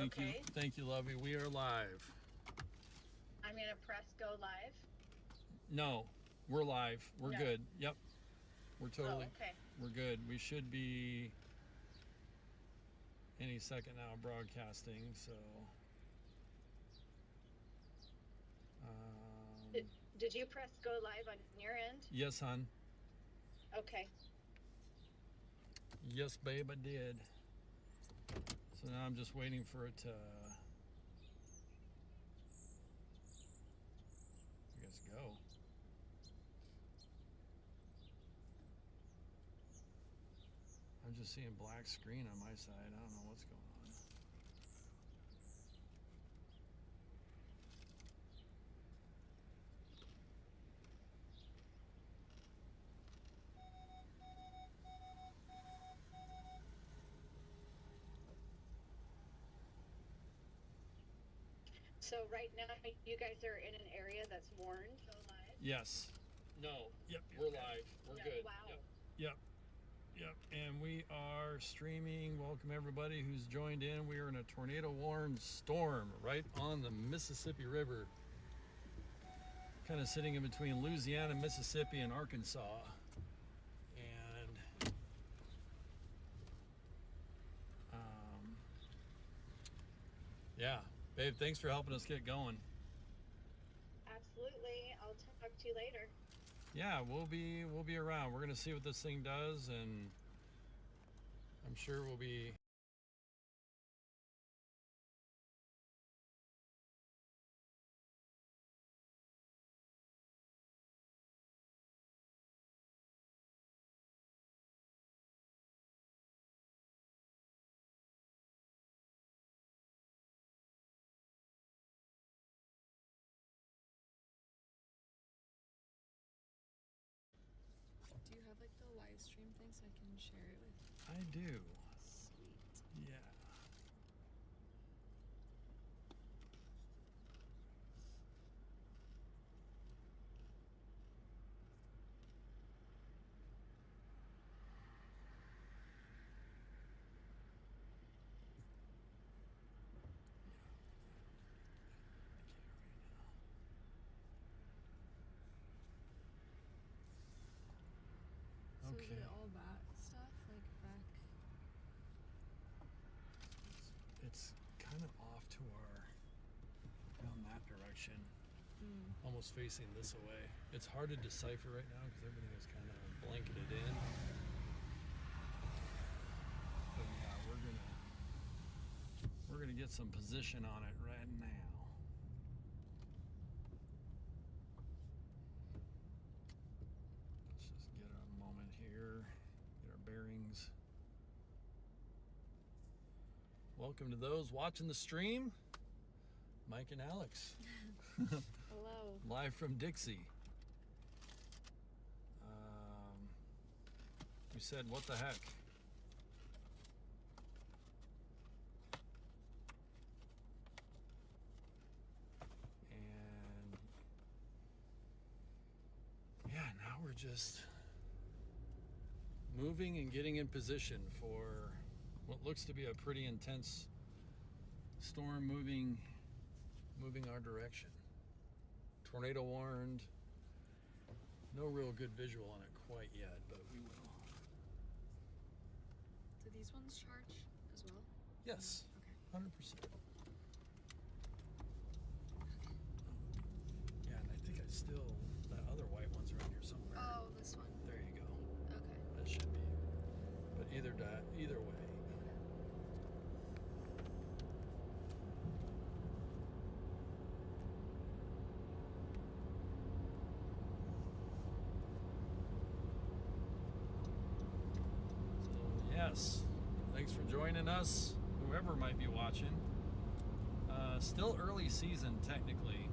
Thank you. Okay. Thank you, lovey. We are live. I'm going to press go live. No, we're live. We're No. good. Yep. We're totally. Oh, okay. We're good. We should be any second now broadcasting. So. Did you press go live on your end? Yes, hon. Okay. Yes, babe, I did. So now I'm just waiting for it to, I guess, go. I'm just seeing black screen on my side. I don't know what's going on. So right now you guys are in an area that's warned. Go live. Yes. No. Yep. We're live. We're good. Wow. Yep. And we are streaming. Welcome everybody who's joined in. We are in a tornado-warned storm right on the Mississippi River. Kind of sitting in between Louisiana, Mississippi, and Arkansas. And yeah. Babe, thanks for helping us get going. Absolutely. I'll talk to you later. Yeah, we'll be around. We're gonna see what this thing does, and I'm sure we'll be. Do you have like the live stream thing so I can share it with? I do. Sweet. Yeah. So is Okay. it all that stuff like back? It's kind of off to our down that direction, almost facing this away. It's hard to decipher right now because everything is kind of blanketed in. But yeah, we're gonna get some position on it right now. Let's just get a moment here, get our bearings. Welcome to those watching the stream, Mike and Alex. Hello. Live from Dixie. We said, what the heck? And yeah, now we're just moving and getting in position for what looks to be a pretty intense storm moving our direction. Tornado warned. No real good visual on it quite yet, but we will. Do these ones charge as well? Yes, Okay. 100%. Yeah, and I think that other white one's around here somewhere. Oh, this one. There you go. Okay. That should be. But either way. Yes, thanks for joining us, whoever might be watching. Still early season technically,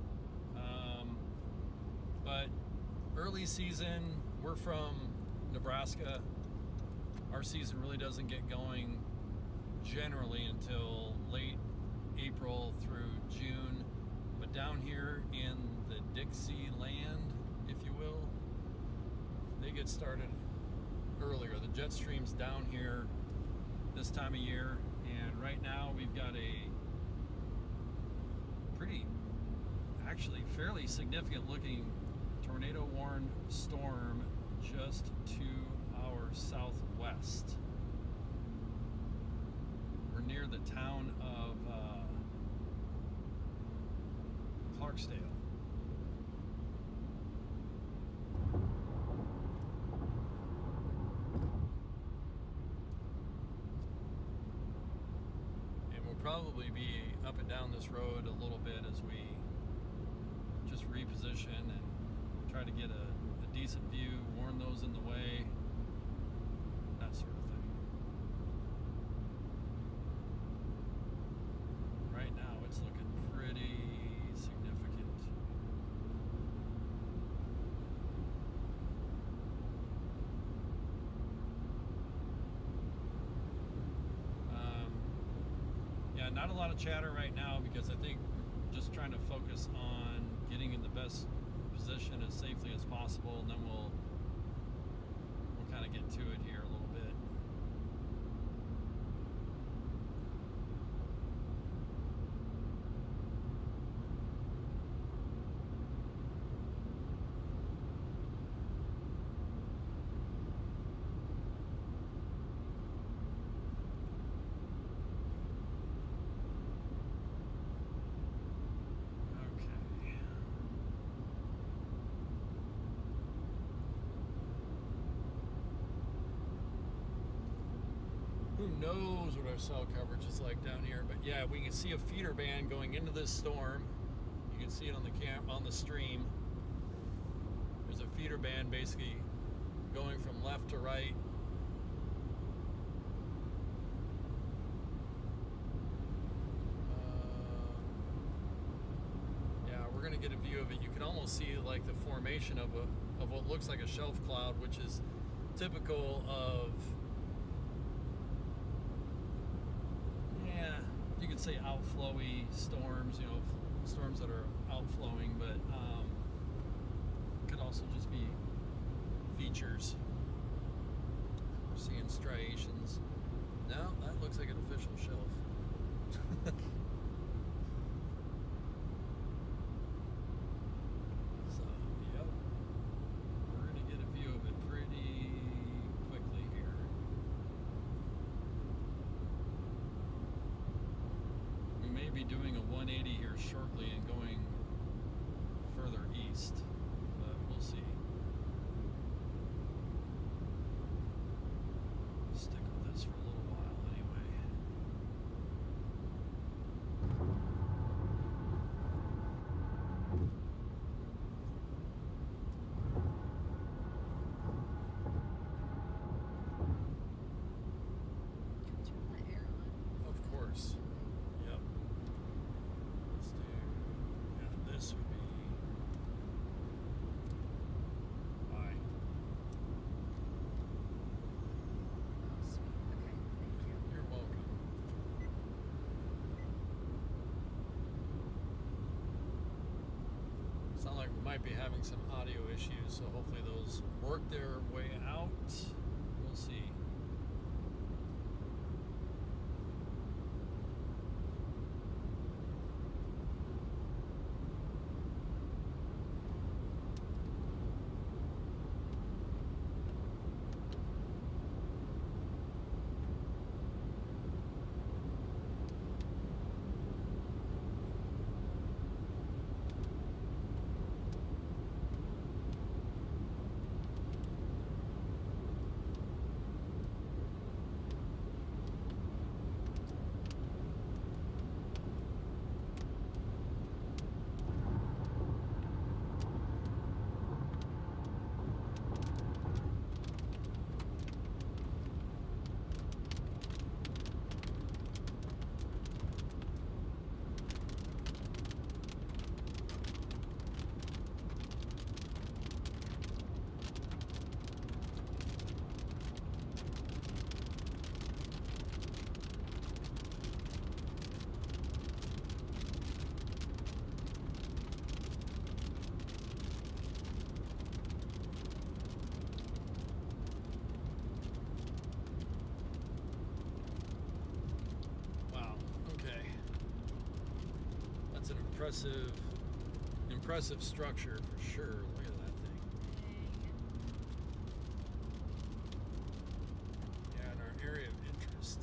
but early season, we're from Nebraska. Our season really doesn't get going generally until late April through June, but down here in the Dixie land, if you will, they get started earlier. The jet stream's down here this time of year, and right now we've got a actually fairly significant looking tornado warned storm just to our southwest. We're near the town of Clarksdale. And we'll probably be up and down this road a little bit as we just reposition and try to get a decent view, warn those in the way, that sort of thing. Right now it's looking pretty significant. Yeah, not a lot of chatter right now because I think we're just trying to focus on getting in the best position as safely as possible, and then we'll kind of get to it here a little bit. Who knows what our cell coverage is like down here, but yeah, we can see a feeder band going into this storm. You can see it on the stream. There's a feeder band basically going from left to right. Yeah, we're gonna get a view of it. You can almost see like the formation of what looks like a shelf cloud, which is typical of, you could say outflowy storms, you know, storms that are outflowing, but could also just be features. We're seeing striations. No, that looks like an official shelf. So, yep. We're going to get a view of it pretty quickly here. We may be doing a 180 here shortly and going further east, but we'll see. Stick with this for a little while anyway. Can we turn the air on? Of course. Yep. Let's do, yeah, this would be, why? Oh, sweet. Okay, thank you. You're welcome. Sound like we might be having some audio issues, so hopefully those work their way out. We'll see. Wow, okay. That's an impressive impressive structure for sure. Look at that thing. Yeah, in our area of interest.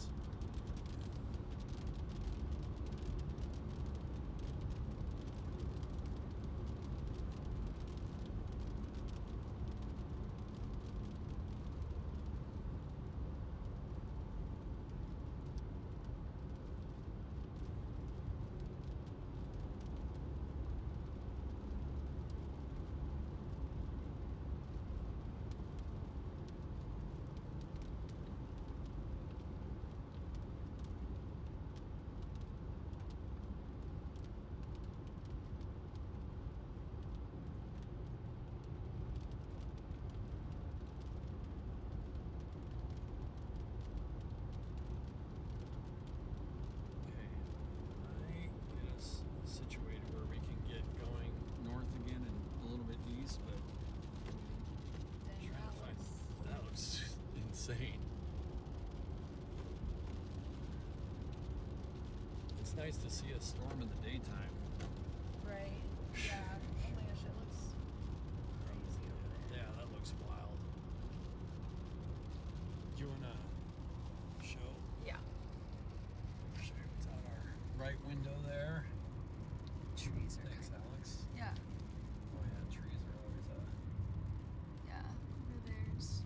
Situated where we can get going north again and a little bit east, but Dang, trying to find that looks insane. It's nice to see a storm in the daytime. Right. Yeah. Oh my gosh, it looks crazy over there. Yeah, that looks wild. Do you wanna show? Yeah. Show you what's out our right window there. Trees are Thanks, kind Alex. Yeah. Oh yeah, trees are always Yeah. Over there's.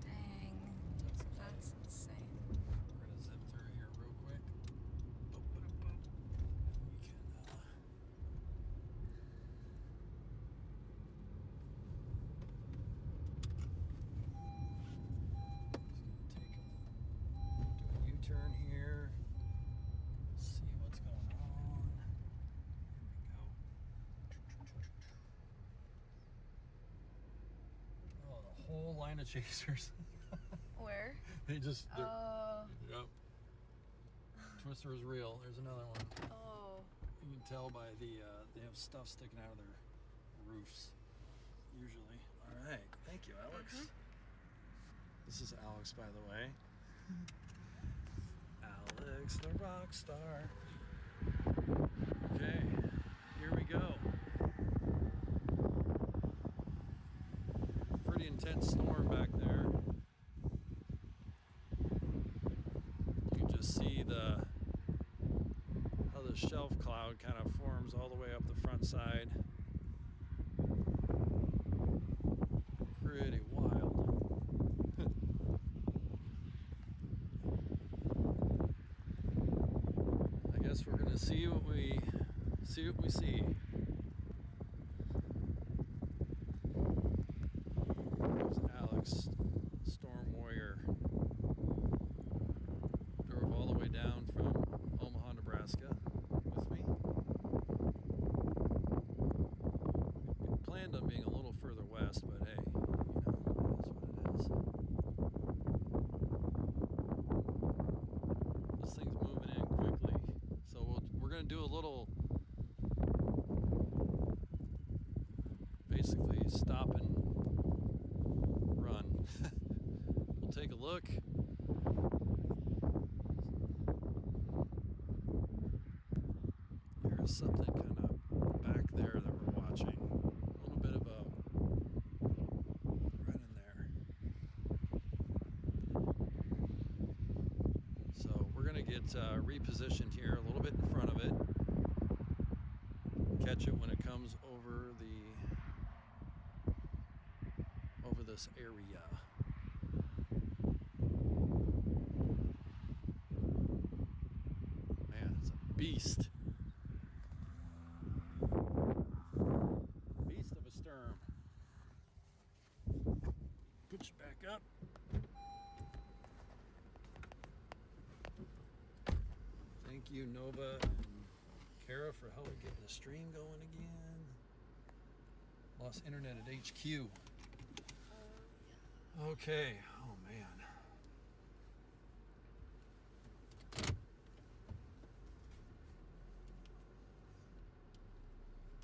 Dang. That's insane. We're gonna zip through here real quick. Boop, boop, boop. We can do a U-turn here. See what's going on. Here we go. Oh, the whole line of chasers. Where? They just. Oh. Yep. Twister is real. There's another one. Oh. You can tell by the they have stuff sticking out of their roofs. Usually. All right. Thank you, Alex. Mhm. This is Alex, by the way. Alex, the rock star. Okay, here we go. Pretty intense storm back there. You can just see how the shelf cloud kind of forms all the way up the front side. Pretty wild. I guess we're gonna see what we see. There's Alex, Storm Warrior. Drove all the way down from Omaha, Nebraska with me. We planned on being a little further west, but hey, you know, it is what it is. This thing's moving in quickly. So we're going to do a little, basically stop and run. We'll take a look. There's something kind of back there that we're watching. A little bit of a right in there. So we're going to get repositioned here a little bit in front of it. Catch it when it comes over this area. Man, it's a beast. Beast of a storm. Put you back up. Thank you, Nova and Kara, for helping getting the stream going again. Lost internet at HQ. Okay. Oh, man.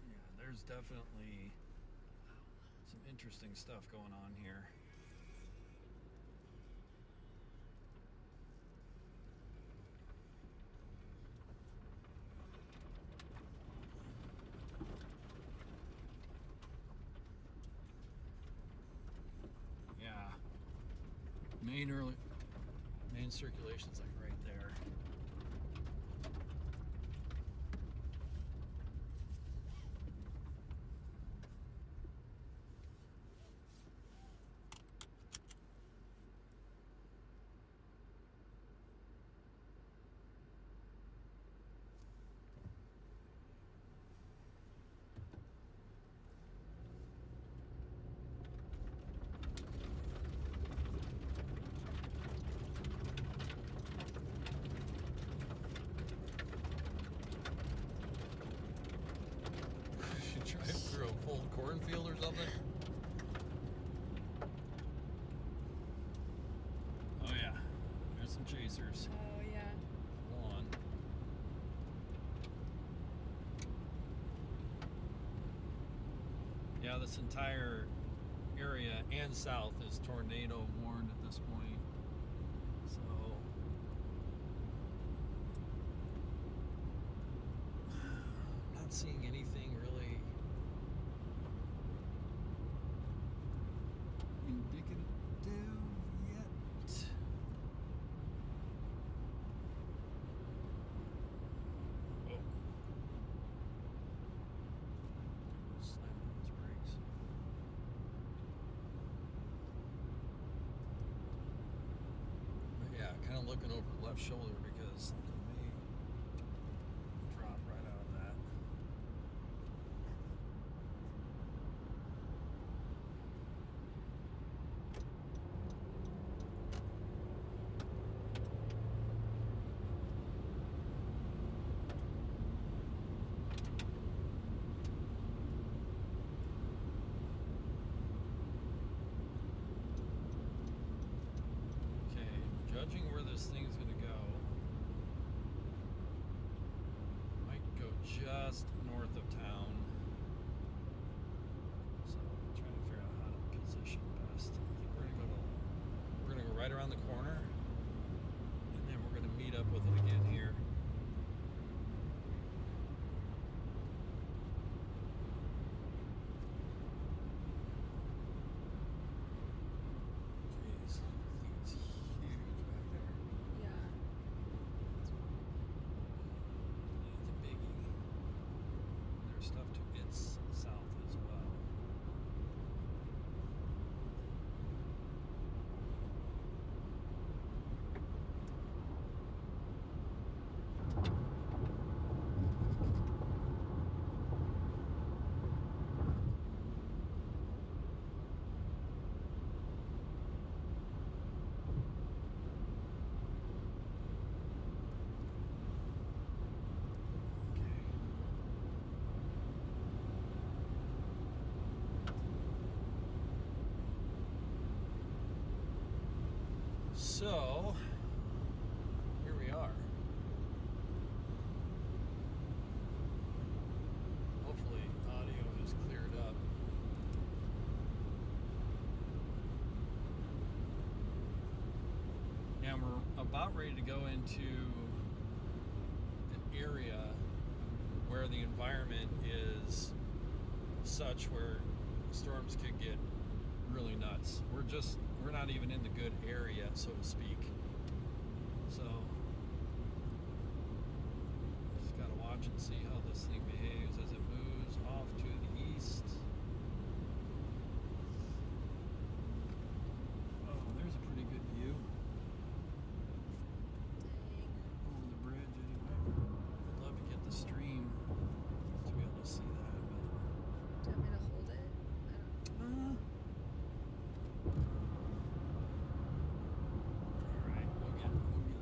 Yeah, there's definitely some interesting stuff going on here. main circulation's like right there. Drive through a full cornfield or something? Oh yeah, there's some chasers. Oh yeah. Hold on. Yeah, this entire area and south is tornado warned at this point. So not seeing anything really indicative yet. Whoa. Slam on his brakes. But yeah, kind of looking over the left shoulder because something may drop right out of that. Okay, judging where this thing's gonna go, might go just north of town. So trying to figure out how to position best. I think we're gonna go right around the corner, and then we're gonna meet up with it again here. Jeez, that thing is huge back there. Yeah. It's a biggie. There's stuff to its south as well. So, here we are. Hopefully, audio is cleared up. And we're about ready to go into an area where the environment is such where storms could get really nuts. We're not even in the good area, so to speak. So just gotta watch and see how this thing behaves as it moves off to the east. Oh, there's a pretty good view over the bridge anyway. I'd love to get the stream to be able to see that, Do you want me to hold it? I don't. Alright, we'll get a view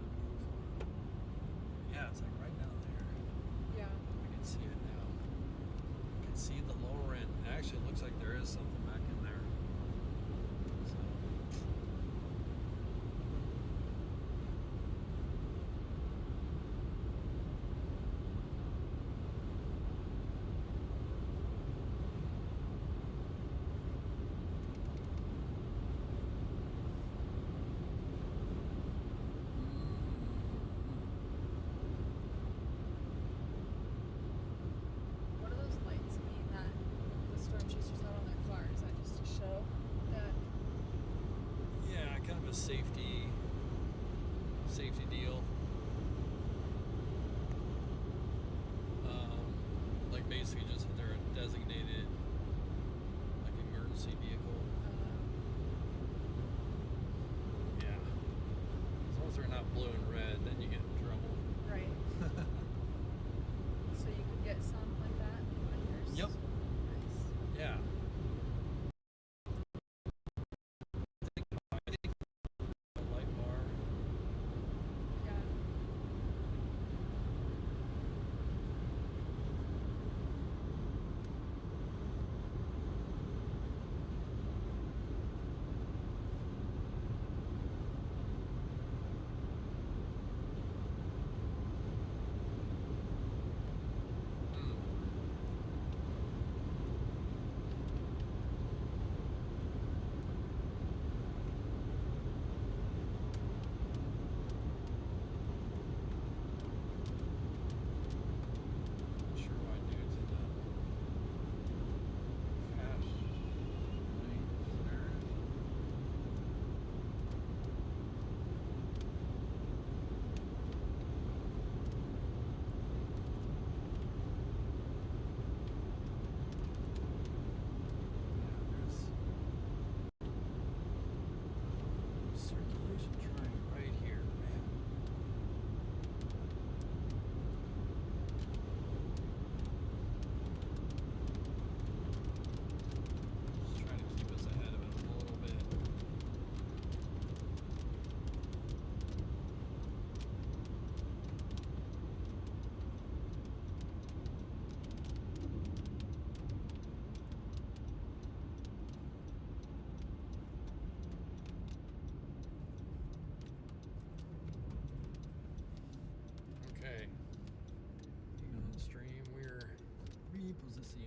basically just they're a designated like emergency vehicle. Yeah. As long as they're not blue and red, then you get in trouble. Right. So you could get some like that on yours? Yep. Nice. Yeah. I think a light bar. Yeah. Not sure why dudes in the fast lanes there. There's circulation trying right here, man. Just trying to keep us ahead of it a little bit. Okay. On stream, we're reposition.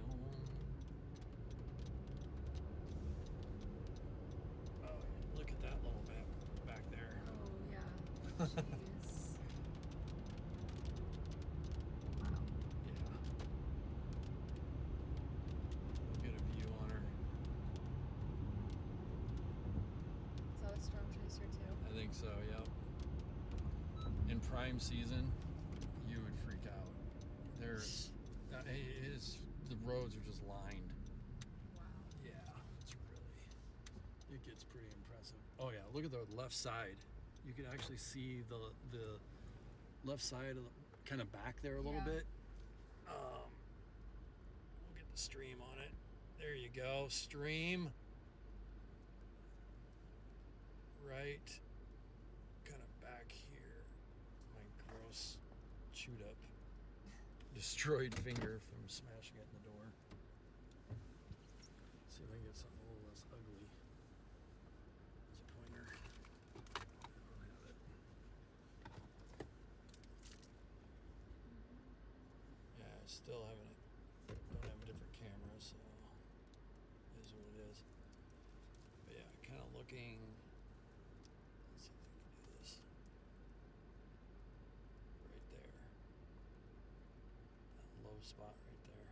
Oh, look at that little map back there. Oh, yeah. Jeez. Wow. Yeah. We'll get a view on her. Is that a storm chaser too? I think so, yep. In prime season, you would freak out. There's, the roads are just lined. Wow. Yeah, it gets pretty impressive. Oh yeah, look at the left side. You can actually see the left side of kind of back there a little Yeah. bit. We'll get the stream on it. There you go, stream. Right, kind of back here. My gross, chewed up, destroyed finger from smashing it in the door. See if I can get something a little less ugly. As a pointer. I don't have it. Yeah, I still don't have a different camera, so it is what it is. But yeah, kind of looking. Let's see if I can do this. Right there. That low spot right there.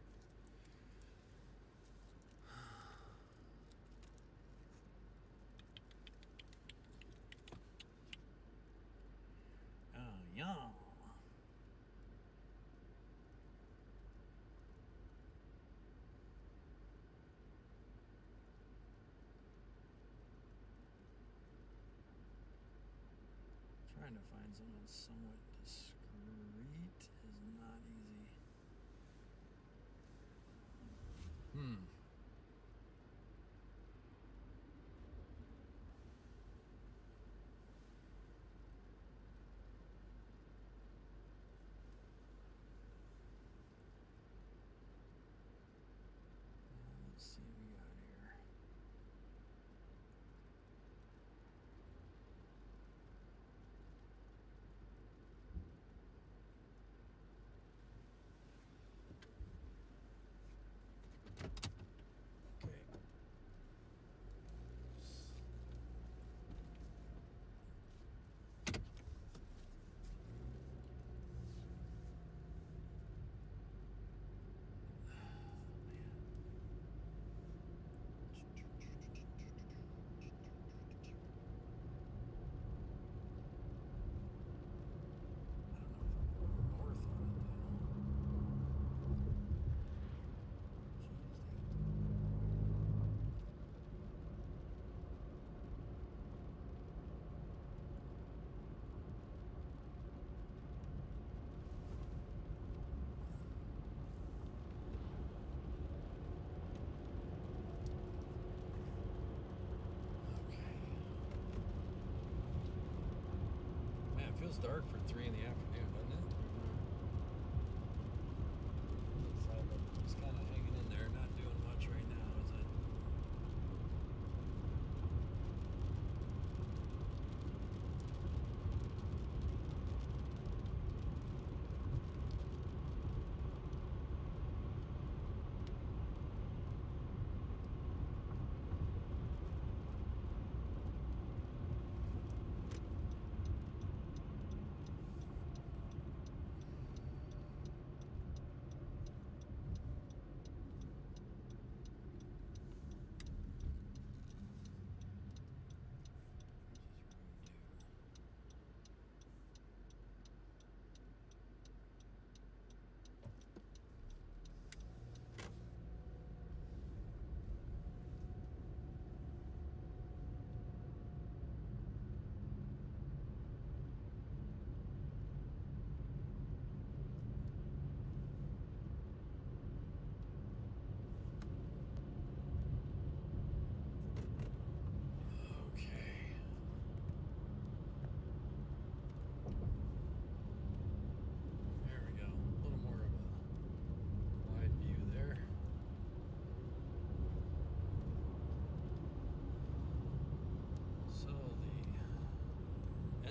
Oh, yeah. Trying to find something somewhat discreet is not easy. Let's see what we got here. Feels dark for 3 in the afternoon, doesn't it? It's kind of hanging in there, not doing much right now, is it?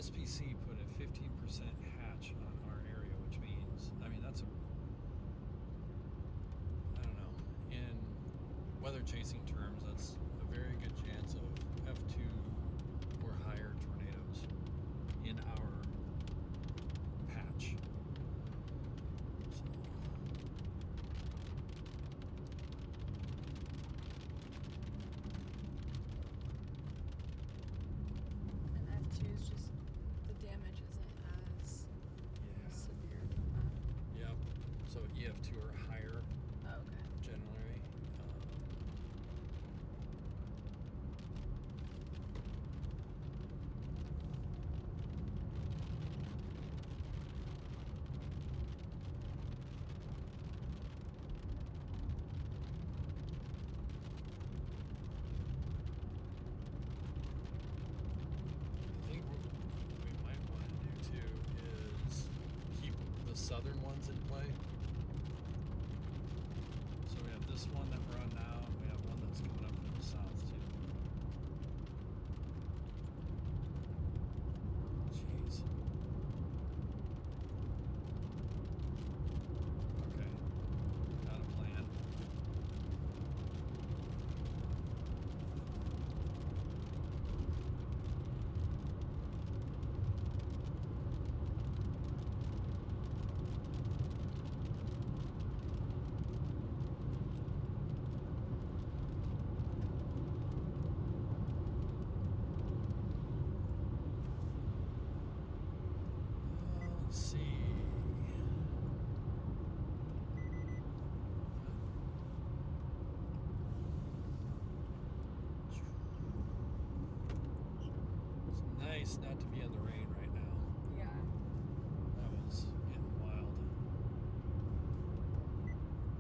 SPC put a 15% hatch on our area, which means, I mean, that's I don't know, in weather chasing terms, that's a very good chance of F2 or higher tornadoes in our patch. So, And F2 is just the damage isn't as severe than that. Yep. So EF2 or higher Oh, okay. generally. I think what we might want to do too is keep the southern ones in play. So we have this one that we're on now, and we have one that's coming up from the south too. Jeez. Okay. Got a plan. Let's see. It's nice not to be in the rain right now. Yeah. That was getting wild. Okay, 1 mile.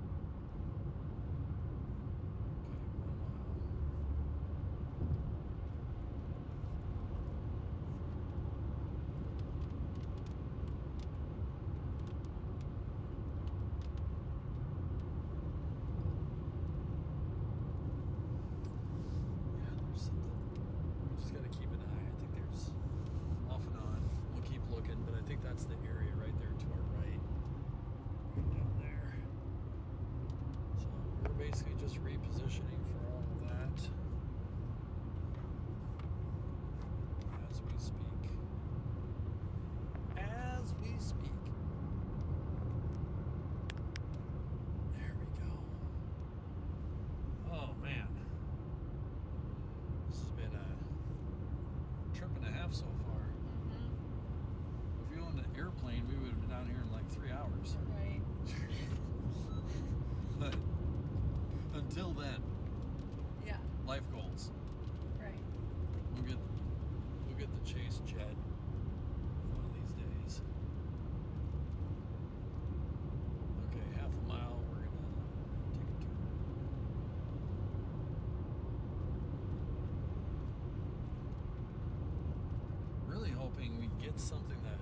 Yeah, there's something. We just got to keep an eye. I think there's off and on. We'll keep looking, but I think that's the area right there to our right. Right down there. So we're basically just repositioning for all of that as we speak. As we speak. There we go. Oh man. This has been a trip and a half so far. If we owned an airplane, we would have been down here in like 3 hours. Right. But until then, Yeah. life goals. Right. We'll get the Chase jet one of these days. Okay, half a mile. We're gonna take a turn. Really hoping we get something that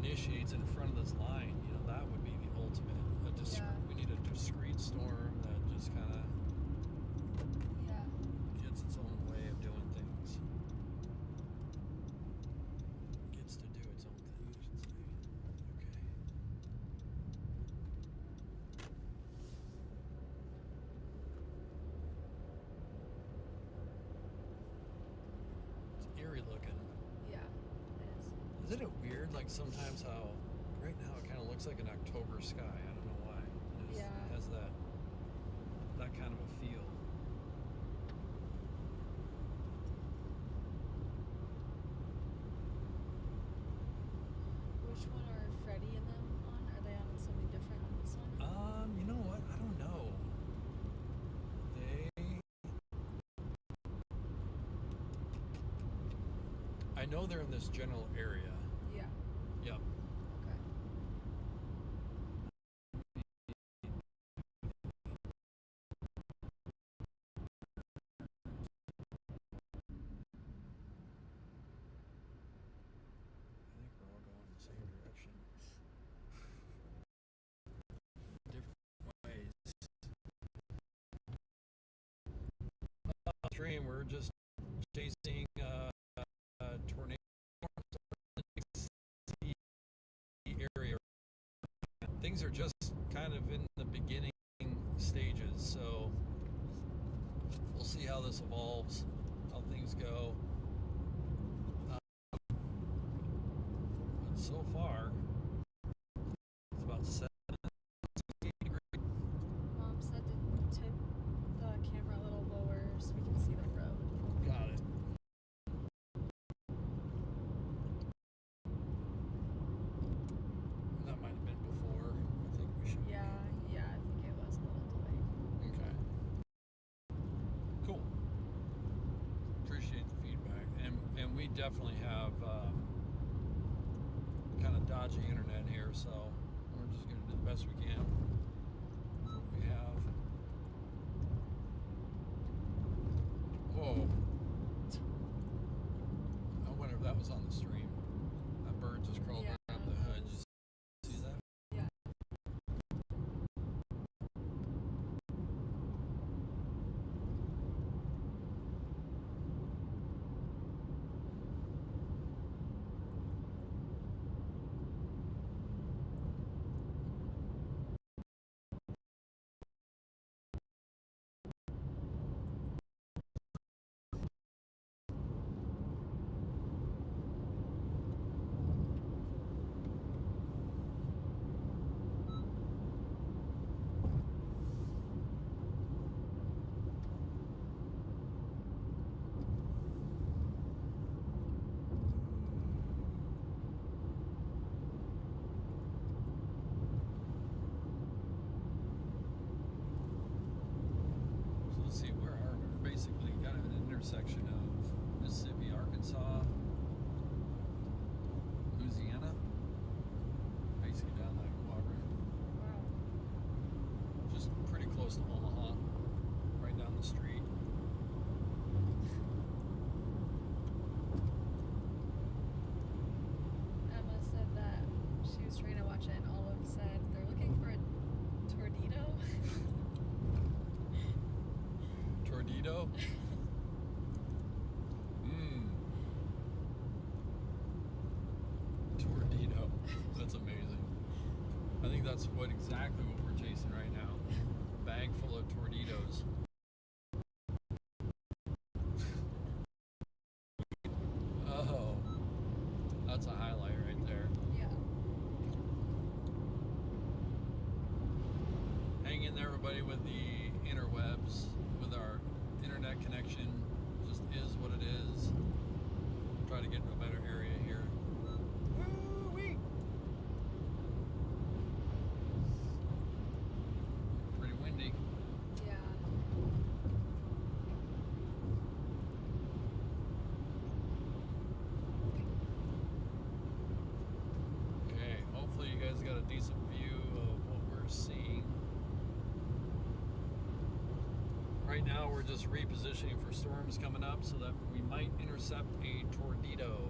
initiates in front of this line, that would be the ultimate. Yeah. We need a discrete storm that just kind of Yeah. gets its own way of doing things. Gets to do its own thing, I should say. Okay. It's eerie looking. Yeah. It is. Isn't it weird, like sometimes how right now it kind of looks like an October sky? I don't know why. It just Yeah. has that kind of a feel. Which one are Freddie and them on? Are they on something different on this one? You know what? I don't know. I know they're in this general area. Yeah. Yep. Okay. I think we're all going the same direction. Different ways. Upstream, we're just chasing tornado area. Things are just kind of in the beginning stages, so we'll see how this evolves, how things go. But so far, it's about 70 degrees. Mom said to tip the camera a little lower so we can see the road. Got it. That might have been before. I think we should. Yeah, I think it was a little delayed. Okay. Cool. Appreciate the feedback, and we definitely have kind of dodgy internet here, so we're just going to do the best we can with what we have. Whoa. I wonder if that was on the stream. That bird just crawled Yeah. around the hood. Did you see that? Yeah. So let's see, where are we? We're basically kind of an intersection of Mississippi, Arkansas, Louisiana, basically down that quadrant. Wow. Just pretty close to Omaha, right down the street. Emma said that she was trying to watch it and Olive said they're looking for a tornado. Tornado? Tornado. That's amazing. I think that's exactly what we're chasing right now. A bag full of tornadoes. Oh, that's a highlight right there. Yeah. Hang in there, everybody, with the interwebs, with our internet connection. Just is what it is. Try to get to a better area here. Woo-wee! Pretty windy. Yeah. Okay, hopefully you guys got a decent view of what we're seeing. Right now we're just repositioning for storms coming up so that we might intercept a tornado.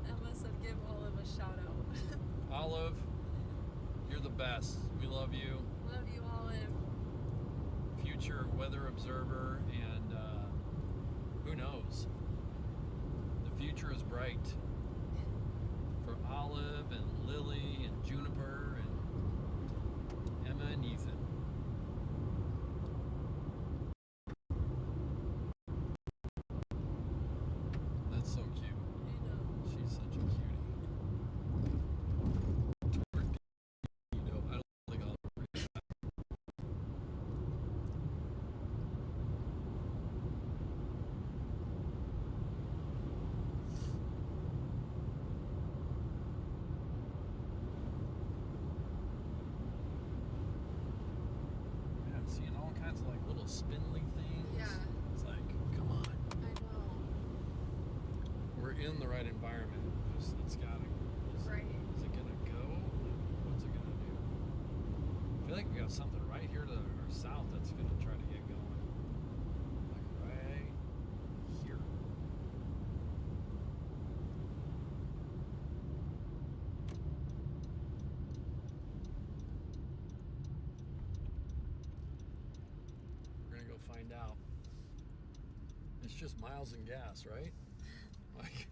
Emma said give Olive a shout out. best. We love you. Love you, Olive. Future weather observer, and who knows? The future is bright for Olive and Lily and Juniper and Emma and Ethan. That's so cute. I know. She's such a cutie. I don't think I'll ever get that. Man, I'm seeing all kinds of like little spindly things. Yeah. It's like, come on. I know. We're in the right environment. It's gotta. Right. Is it gonna go? What's it gonna do? I feel like we got something right here to our south that's gonna try to get going. Like right here. We're gonna go find out. It's just miles and gas, right? Like,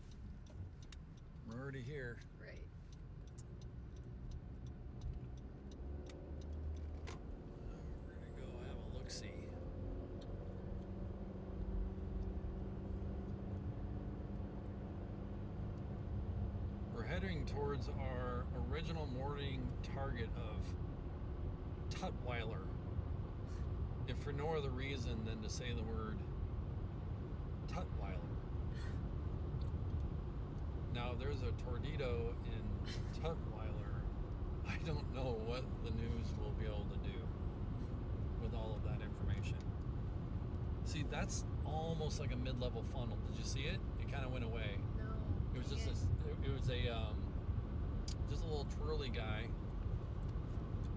we're already here. Right. We're gonna go have a look-see. We're heading towards our original morning target of Tutwiler. If for no other reason than to say the word Tutwiler. Now, there's a tornado in Tutwiler. I don't know what the news will be able to do with all of that information. See, that's almost like a mid-level funnel. Did you see it? It kind of went away. No. It was just Yeah. it was just a little twirly guy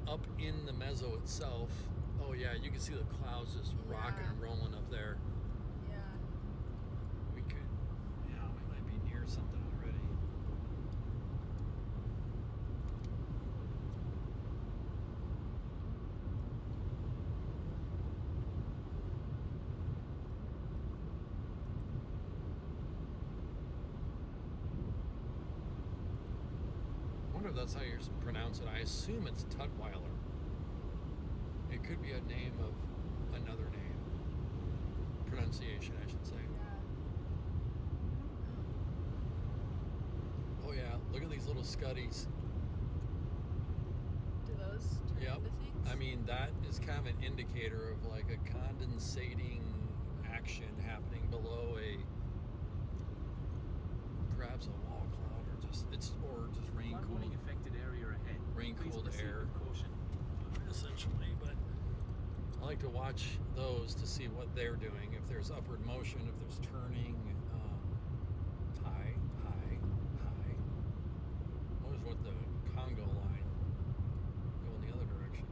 up in the mezzo itself. Oh yeah, you can see the clouds just rocking and rolling up there. Yeah. We might be near something already. I wonder if that's how you pronounce it. I assume it's Tutwiler. It could be a name of another name. Pronunciation, I should say. Yeah. Oh yeah, look at these little scuddies. Do those turn Yep. into things? I mean, that is kind of an indicator of like a condensating action happening below perhaps a wall cloud or just rain Flood warning cooled, affected area ahead. rain Please cooled proceed air, with caution. essentially. But I like to watch those to see what they're doing. If there's upward motion, if there's turning, high. Notice what the Congo line go in the other direction.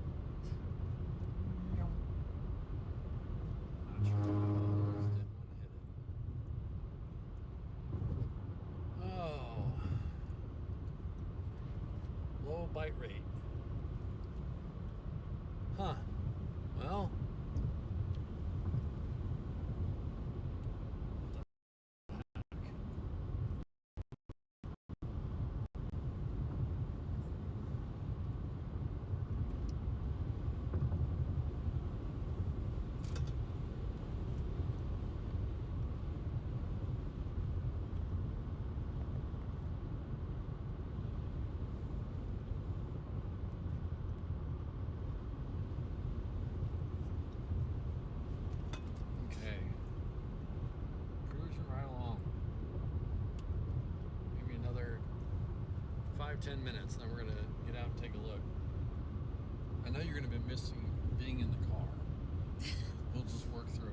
Not sure why those didn't want to hit it. Oh, low bite rate. Huh. Well. Okay. Cruising right along. Maybe another 5-10 minutes, then we're gonna get out and take a look. I know you're gonna be missing being in the car. We'll just work through it.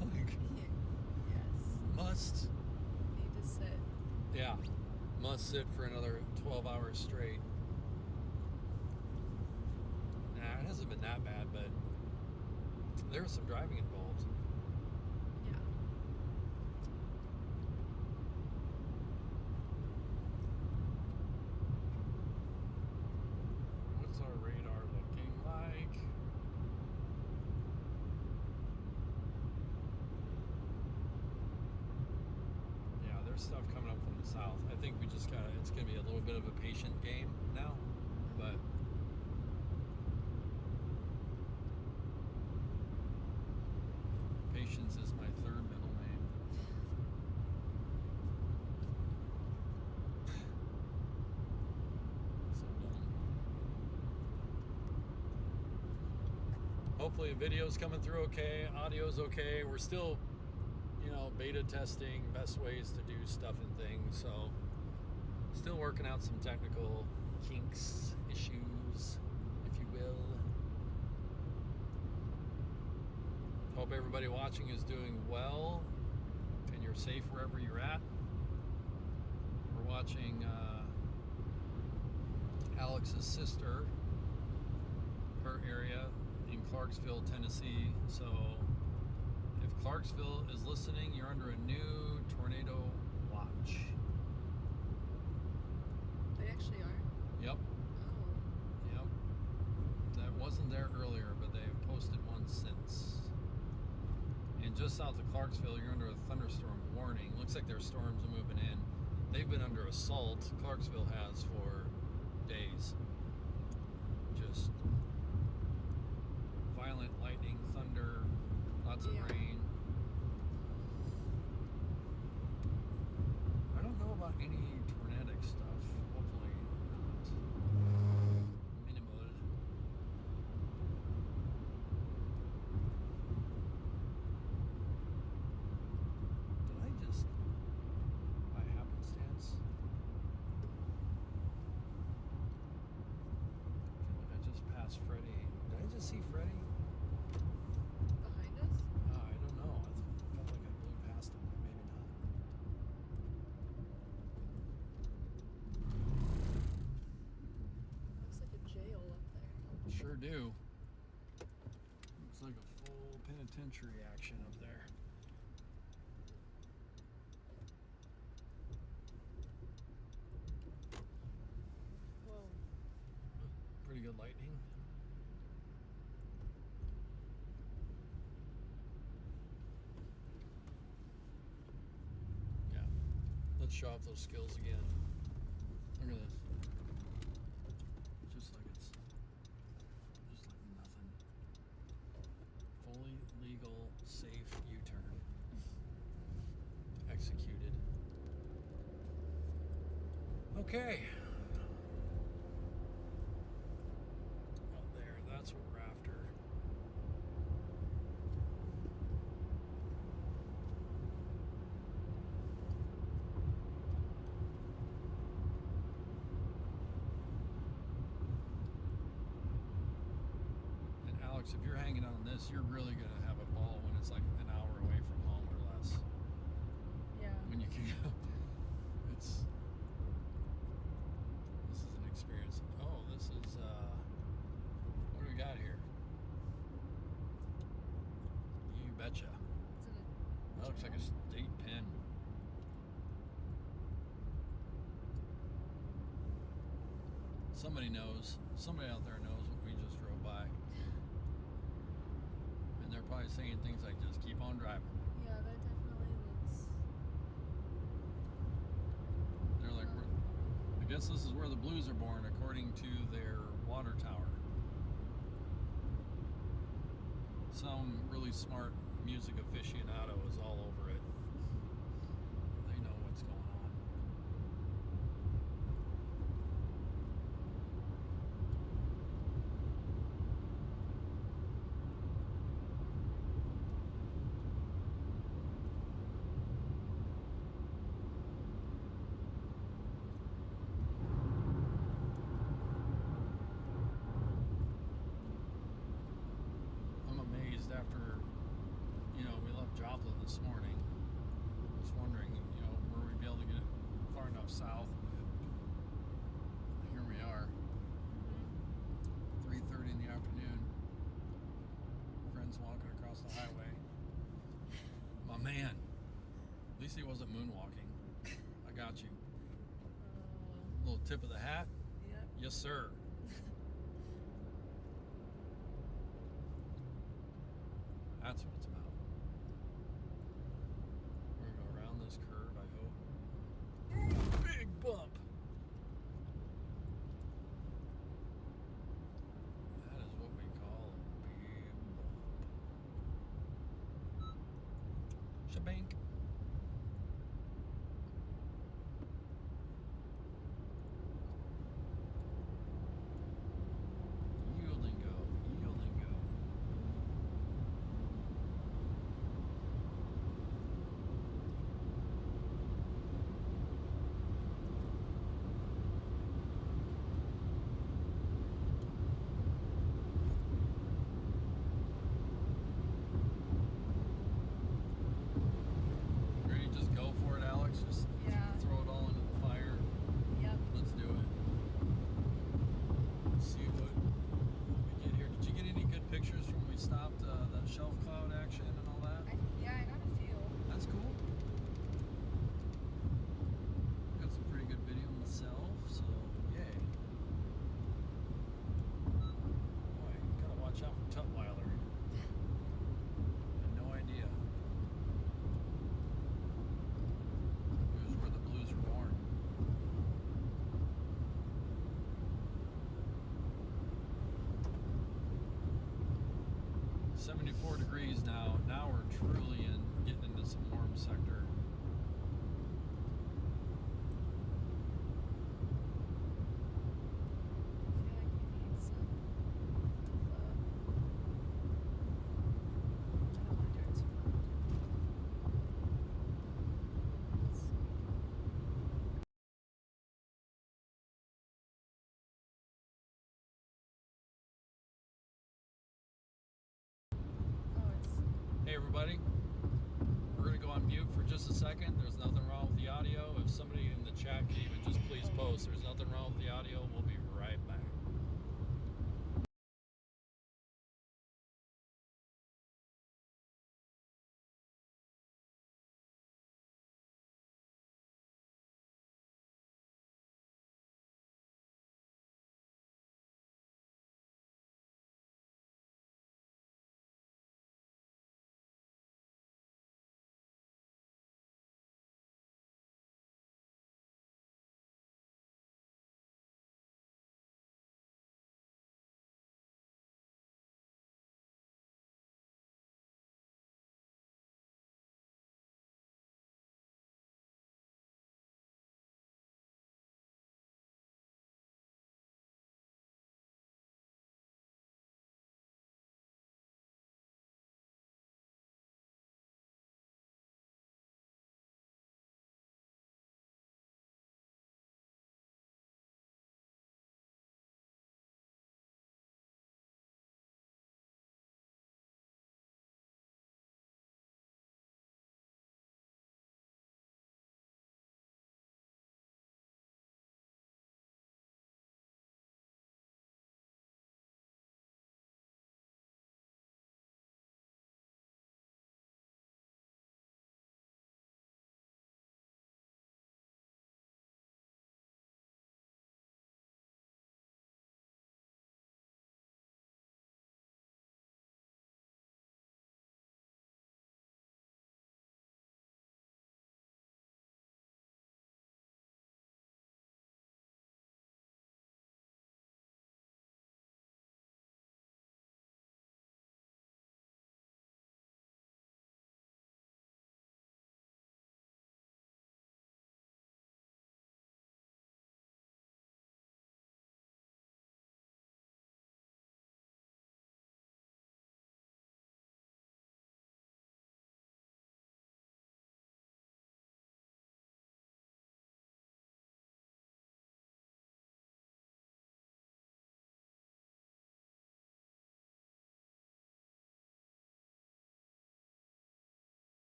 Like, Yes. must, Need to sit. yeah, must sit for another 12 hours straight. Nah, it hasn't been that bad, but there was some driving involved. Yeah. stuff coming up from the south. I think we just gotta, it's gonna be a little bit of a patient game now, but patience is my third middle name. So dumb. Hopefully the video's coming through okay, audio's okay. We're still, beta testing best ways to do stuff and things, so still working out some technical kinks, issues, if you will. Hope everybody watching is doing well and you're safe wherever you're at. We're watching Alex's sister, her area in Clarksville, Tennessee. So if Clarksville is listening, you're under a new tornado watch. They actually are? Yep. Oh. Yep. That wasn't there earlier, but they have posted one since. And just south of Clarksville, you're under a thunderstorm warning. Looks like there's storms moving in. They've been under assault, Clarksville has, for days. Just violent lightning, thunder, lots of rain. I don't know about any tornadic stuff. Hopefully not. Minimal. Did I just, by happenstance, I feel like I just passed Freddie. Did I just see Freddie? Behind us? I don't know. I felt like I blew past him, but maybe not. Looks like a jail up there. Sure do. Looks like a full penitentiary action up there. Whoa. Pretty good lightning. Yeah. Let's show off those skills again. Look at this. Just like nothing. Fully legal, safe U-turn. Executed. Okay. Out there, that's what we're after. And Alex, if you're hanging on this, you're really gonna have a ball when it's like an hour away from home or less. Yeah. When you can go, this is an experience. Oh, this is what do we got here? You betcha. That looks like a state pen. Somebody knows. Somebody out there knows what we just drove by. And they're probably saying things like, just keep on driving. Yeah, that definitely looks. They're like, I guess this is where the blues are born, according to their water tower. Some really smart music aficionado is all over it. They know what's going on. I'm amazed after, we left Joplin this morning. I was wondering, were we be able to get far enough south? Here we are. 3:30 in the afternoon. Friends walking across the highway. My man. At least he wasn't moonwalking. I got you. Little tip of the hat. Yep. Yes, sir. That's what it's about. We're gonna go around this curve, I hope. 74 degrees now. Now we're truly getting into some warm sector. Hey everybody, we're going to go on mute for just a second. There's nothing wrong with the audio. If somebody in the chat can even just please post, there's nothing wrong with the audio. We'll be right back.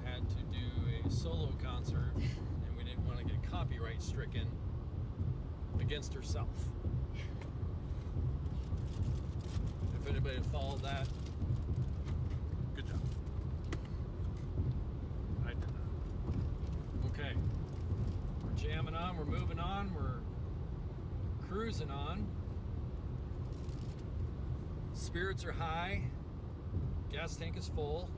Had to do a solo concert and we didn't want to get copyright stricken against herself. If anybody followed that, good job. I did not. Okay, we're jamming on, we're moving on, we're cruising on. Spirits are high, gas tank is full.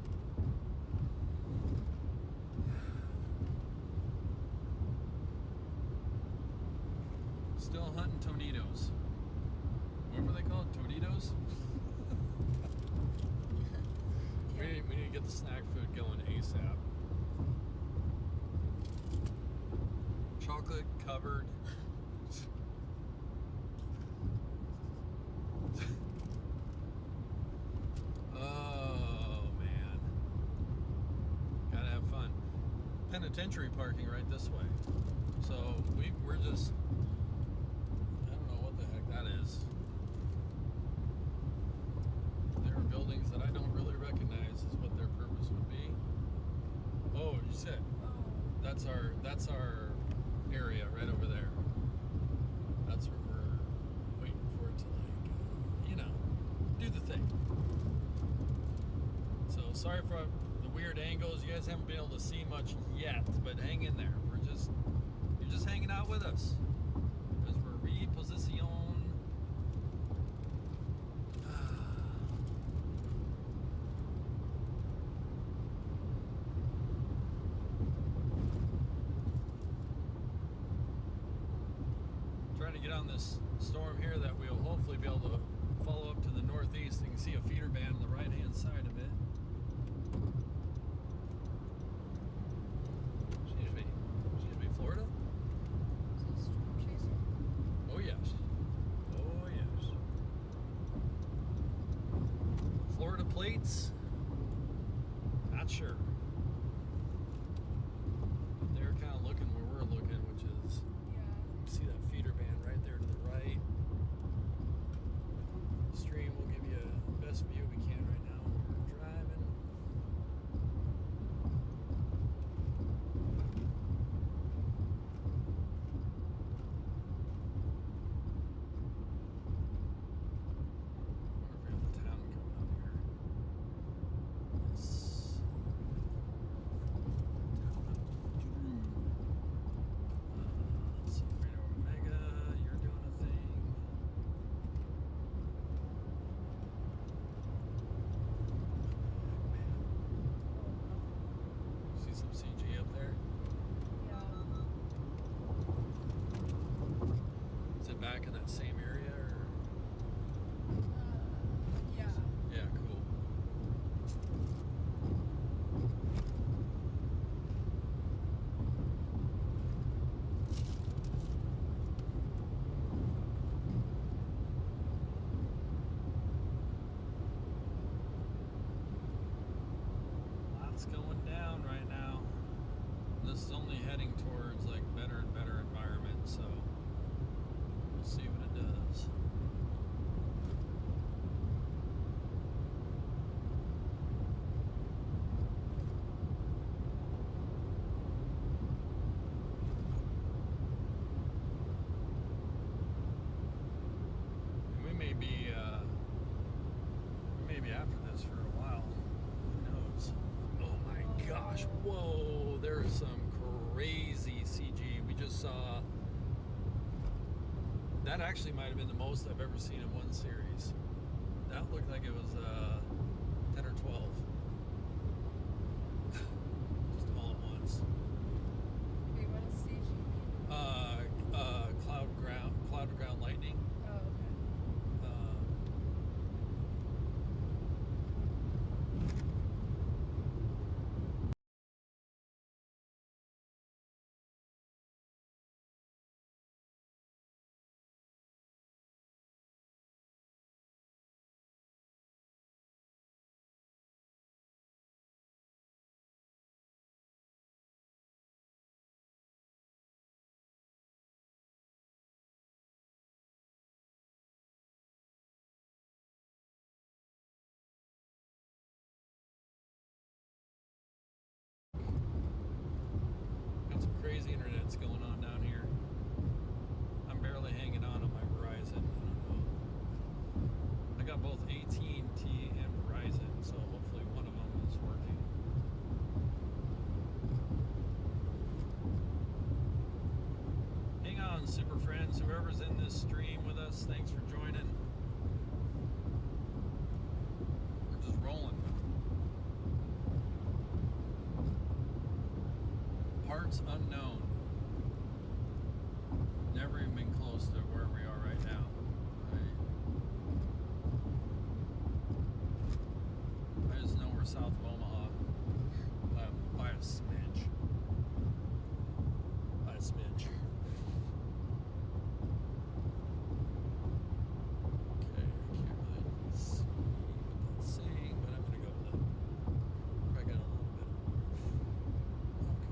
Tonitos. What were they called? Tonitos? We need to get the snack food going ASAP. Chocolate covered. Oh man. Gotta have fun. Penitentiary parking right this way. So we're just, I don't know what the heck that is. There are buildings that I don't really recognize as what their purpose would be. Oh, you said that's our area right over there. That's where we're waiting for it to do the thing. So sorry for the weird angles. You guys haven't been able to see much yet, but hang in there. You're just hanging out with us as we're reposition. Trying to get on this storm here that we'll hopefully be able to follow up to the northeast. You can see a feeder band on the right hand side of it. Excuse me, Florida? Oh yes. Oh yes. Florida plates? Not sure. They're kind of looking where we're looking, which is, see that feeder band right there to the right. Stream will give you the best view we can right now when we're driving. I wonder if we have the town coming up here. Let's see, Radio Omega, you're doing a thing. See some CG up there? Is it back in that same area or? Yeah, cool. Lots going down right now. This is only heading towards like better and better environment, so we'll see what it does. And we may be after this for a while. Who knows? Oh my gosh! Whoa! There is some crazy CG. We just saw. That actually might have been the most I've ever seen in one series. That looked like it was 10 or 12. Just all at once. Okay, what does CG mean? Cloud ground lightning. Oh, okay. Got some crazy internet's going on down here. I'm barely hanging on my Verizon. I don't know. I got both AT&T and Verizon, so hopefully one of them is working. Hang on, super friends. Whoever's in this stream with us, thanks for joining. We're just rolling. Parts unknown. Never even been close to where we are south of Omaha. By a smidge. By a smidge. Okay, I can't really see what that's saying, but I'm gonna go with it. I got a little bit of roof. Okay.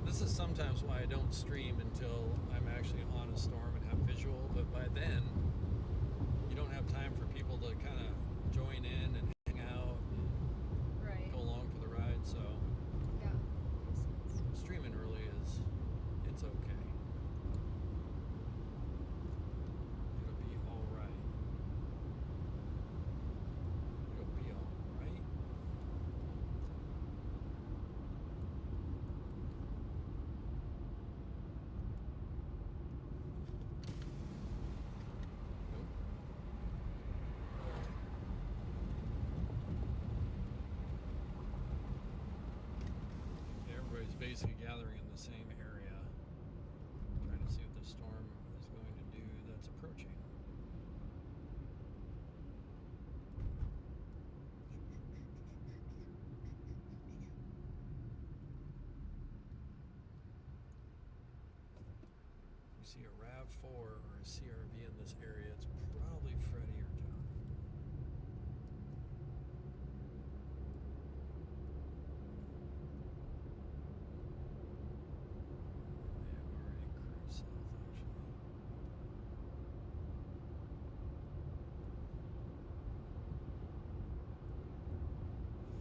This is sometimes why I don't stream until I'm actually on a storm and have visual, but by then you don't have time for people to kind of join in and hang out and Right. go along for the ride, so Yeah. Makes sense. streaming early it's okay. It'll be alright. It'll be alright. Nope. Everybody's basically gathering in the same area, trying to see what the storm is going to do that's approaching. If you see a RAV4 or a CRV in this area, it's probably Freddie or John. They have already cruised south, actually.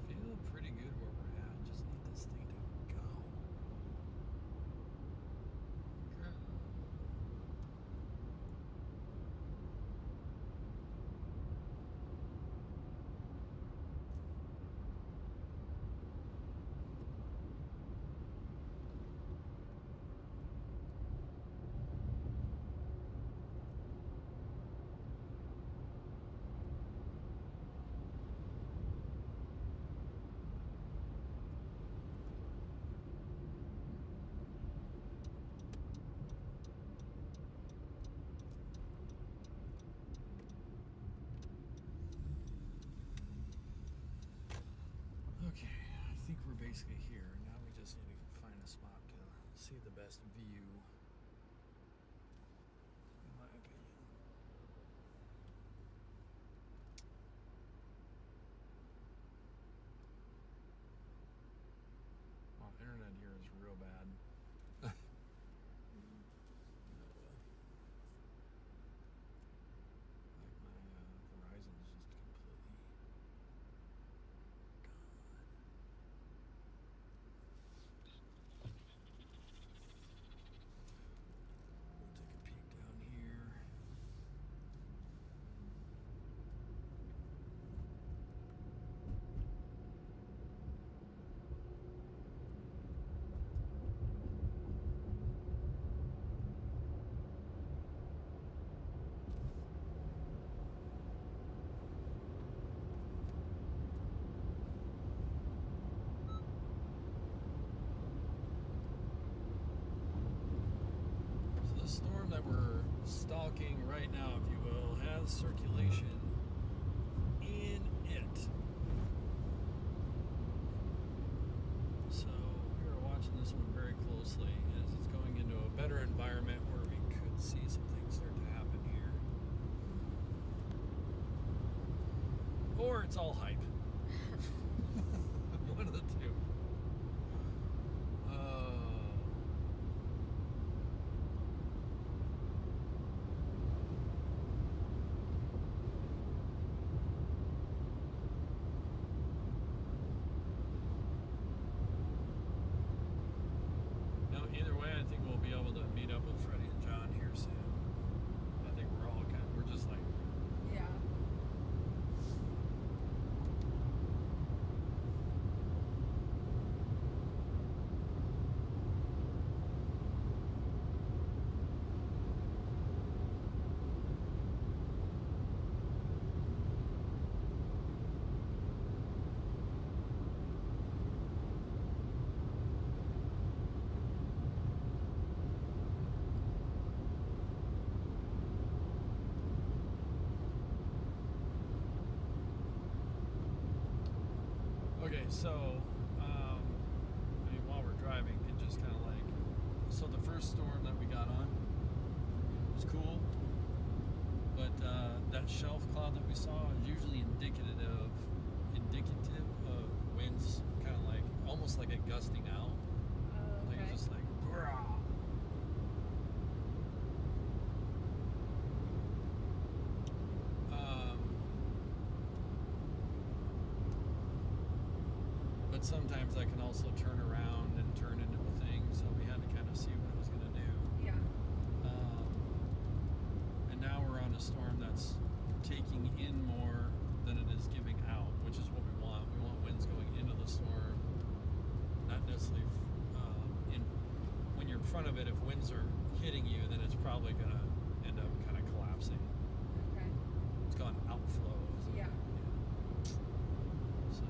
Feel pretty good where we're at. Just need this thing to go. Go. Okay, I think we're basically here. Now we just need to find a spot to see the best view, in my opinion. Wow, internet here is real bad. Like my Verizon is just completely gone. We'll take a peek down here. So the storm that we're stalking right now, if you will, has circulation in it. So we are watching this one very closely as it's going into a better environment where we could see some things start to happen here. Or it's all hype. One of the two. No, either way, I think we'll be able to meet up with Freddie and John here soon. I think we're just like, Yeah. Okay, so I mean, while we're driving, it just kind of like, so the first storm that we got on was cool, but that shelf cloud that we saw is usually indicative of winds, kind of like almost like it gusting out. Oh, Like okay. it's just like, "Brah." But sometimes that can also turn around and turn into a thing, so we had to kind of see what it was going to do. Yeah. And now we're on a storm that's taking in more than it is giving out, which is what we want. We want winds going into the storm, not necessarily when you're in front of it. If winds are hitting you, then it's probably going to end up kind of collapsing. Okay. It's called outflow. Yeah. So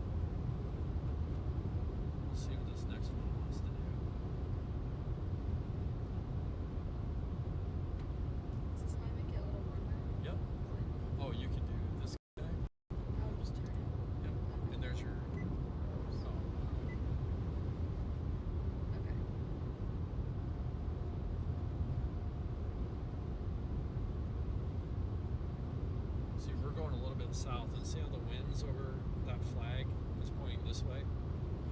we'll see what this next one wants to do. Does this might make it a little warmer? Yep. Oh, you can do this guy. Oh, just turn it. Yep. And there's your. Oh. Okay. See, we're going a little bit south, and see how the winds over that flag is pointing this way?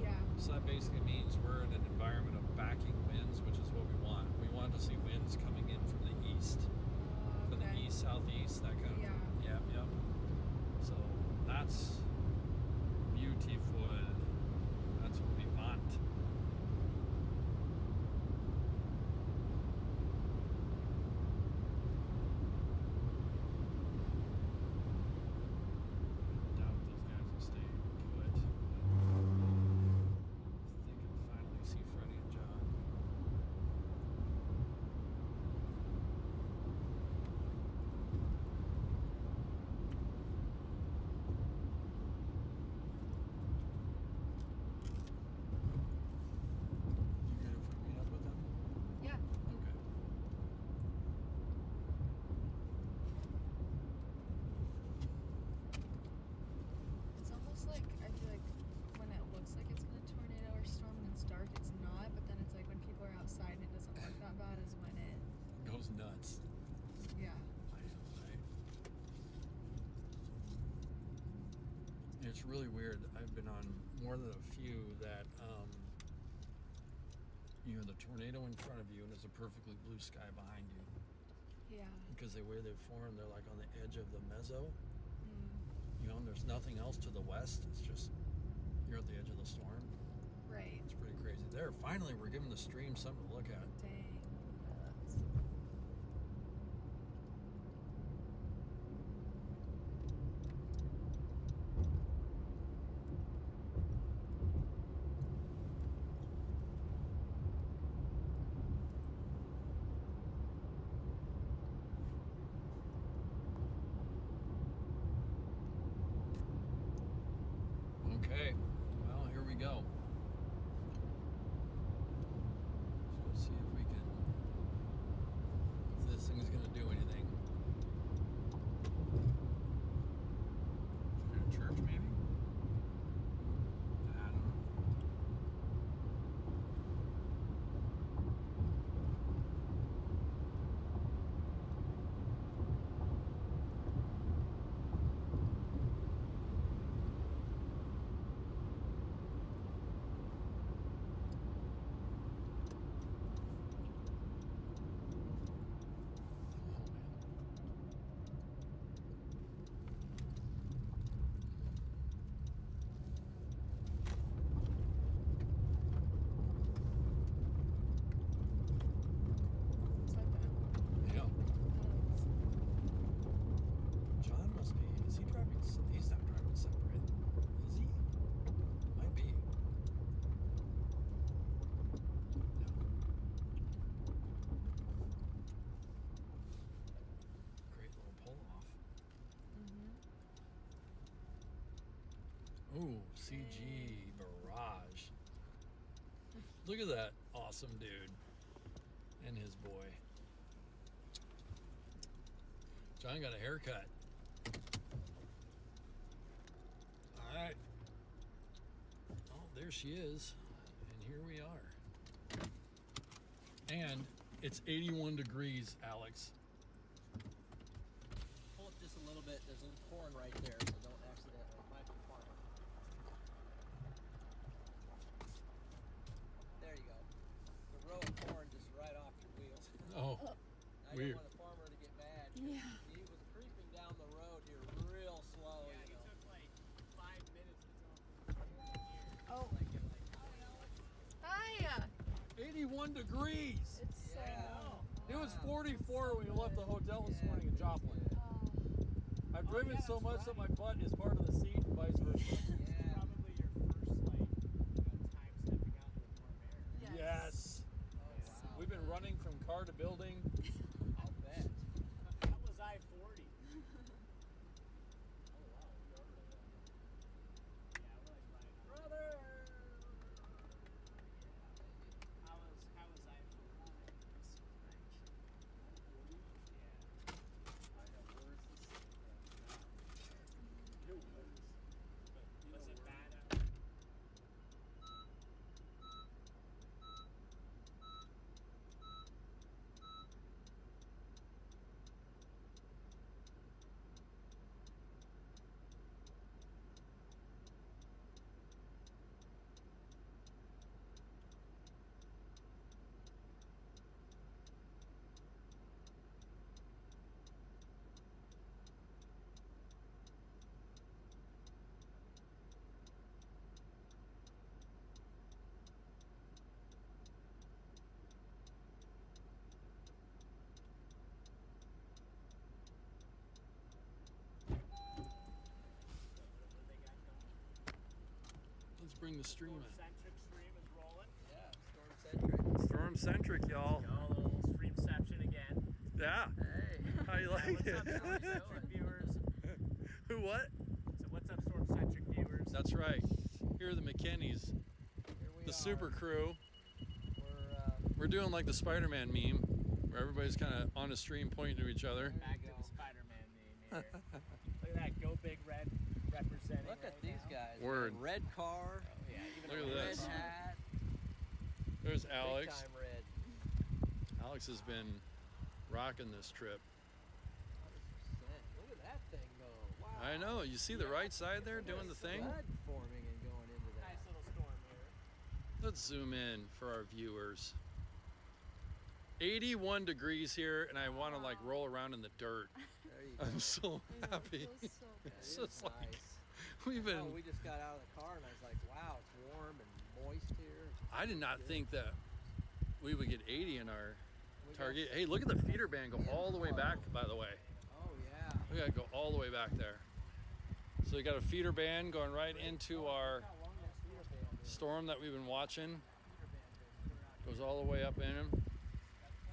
Yeah. So that basically means we're in an environment of backing winds, which is what we want. We want to see winds coming in from the east, from the Okay. east, southeast, that kind of Yeah. Yep. So that's beautiful. That's what we want. I doubt those guys will stay put. I think I'll finally see Freddie and John. You ready for meet up with them? Yeah. Okay. It's almost like I feel like when it looks like it's gonna tornado or storm and it's dark, it's not. But then it's like when people are outside and it doesn't look that bad is when it. Goes nuts. Yeah. It's really weird. I've been on more than a few that, the tornado in front of you and there's a perfectly blue sky behind you. Yeah. Because the way they form, they're like on the edge of the mezzo, Mm. and there's nothing else to the west. It's just, you're at the edge of the storm. Right. It's pretty crazy. There, finally, we're giving the stream something to look at. Dang. That's... Okay, well, here we go. Let's go see if we can, if this thing is going to do anything. Is there a church, maybe? I don't know. It's like that. Yeah. John must be, is he driving, he's not driving separate, is he? Might be. No. Great little pull-off. Mm-hmm. Ooh, CG Barrage. Look at that awesome dude and his boy. John got a haircut. All right. there she is, and here we are. And it's 81 degrees, Alex. Pull it just a little bit. There's a little corn right there, so don't accidentally. It might be farmer. There you go. The row of corn just right off your wheels. Oh, Now you weird. don't want the farmer to get mad. Yeah. He was creeping down the road here real slow. Yeah, you he know. took like 5 minutes to go from here. Oh. Hi. 81 degrees. It's so. Yeah. It was 44 when we left the hotel this morning in Joplin. Oh. I've driven so much that my butt is part of the seat and vice versa. Yeah. Probably your first time stepping out in the warm air. Yes. Oh, wow. We've been running from car to building. I'll bet. That was I-40. Oh wow. Yeah, we're like right. Brother! How was I-40? Yeah. I know, where's the seat? It was. But was it bad? Let's bring the stream in. StormCentric stream is rolling. Yeah, StormCentric. StormCentric, y'all. Yo, a little streamception again. Yeah. Hey. How you like What's up, it? StormCentric viewers? Who what? So what's up, StormCentric viewers? That's right. Here are the McKinneys, Here we the are. super crew. We're, We're doing like the Spider-Man meme, where everybody's kind of on a stream pointing to each other. Back to the Spider-Man name here. Look at that, go big red representing. look at right these now. guys. Word. Red car, Oh, yeah, even Look a at red this. hat, There's big Alex. time red. Alex has been rocking this trip. 100%. Look at that thing go. Wow. I know. You see the right side there doing the thing? Blood forming and going into that. nice little storm here. Let's zoom in for our viewers. 81 degrees here, and I want to like roll around in the dirt. There you go. I'm so I know, it happy. feels so good. It It's is just like nice. we've Oh, been. we just got out of the car and I was like, wow, it's warm and moist here. I did not think that we would get 80 in our We got- target. Hey, look at the feeder band go all the way back, by the way. Oh, yeah. We gotta go all the way back there. So we got a feeder band going right into our How long that feeder band is. storm that we've been watching. Feeder band goes Goes all the way up in him.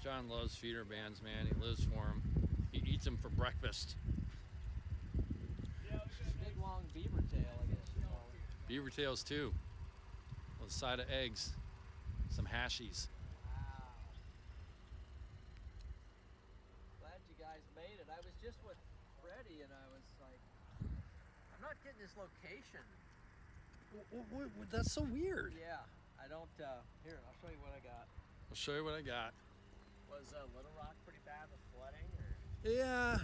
John loves feeder bands, man. He lives for them. He eats them for breakfast. big long beaver tail, I guess you call it. Beaver tails too. With a side of eggs. Some hashies. Wow. Glad you guys made it. I was just with Freddie and I was like, I'm not getting this location. That's so weird. Yeah, I don't, here, I'll show you what I got. I'll show you what I got. Was Little Rock pretty bad with flooding? Or? Yeah,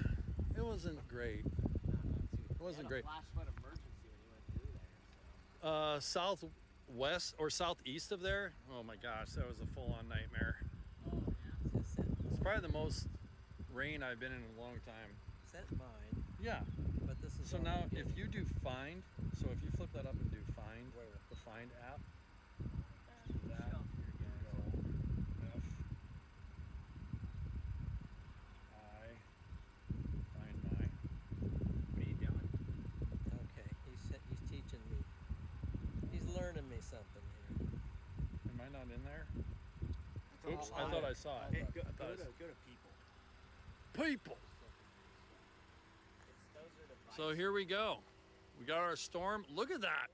it wasn't great. It wasn't great. Flash flood emergency when you went through there. Southwest or southeast of there. Oh my gosh, that was a full-on nightmare. It's probably the most rain I've been in a long time. That's mine, Yeah. but this is So all now, I'm getting. if you do find, so if you flip that up and do find, Where? the find app, So. that, Shelf here, guys. F, I, find my. What are you doing? Okay, he's teaching me. He's learning me something here. Am I not in there? It's Oops, all I live. thought I saw Hey, it. go, I thought go, I to, saw- go to people. People. Those are devices. So here we go. We got our storm. Look at that.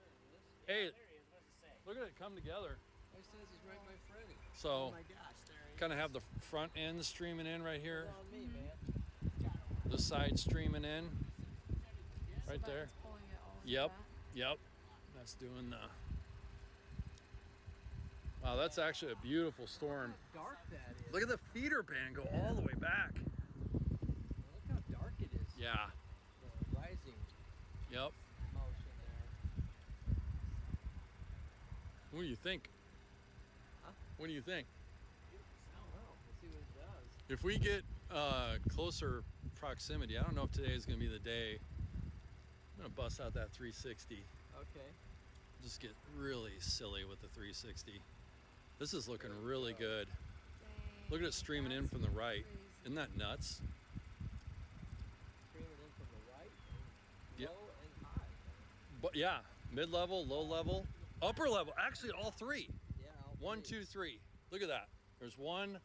Hey, There he is. What does it say? look at it come together. He says he's right by Freddie. Oh So my gosh, there he is. kind of have the front end streaming in right here. It's on me, man. The side streaming in. So Right there. that's pulling it all Yep. back. Yep. That's doing the Wow, that's actually a beautiful storm. Look how dark that is. Look at the feeder band go all the way back. Look how dark it is. Yeah. The rising Yep. motion there. What do you think? Huh? What do you think? I don't know. We'll see what it does. If we get closer proximity, I don't know if today is going to be the day. I'm going to bust out that 360. Okay. Just get really silly with the 360. This is looking really good. Dang, Look at it streaming in that's from the right. crazy. Isn't that nuts? Streaming in from the right. Yep. Low and high. But yeah, mid-level, low level, upper level. Actually, all three. Yeah. I'll 1, see. 2, 3. Look at that. There's 1,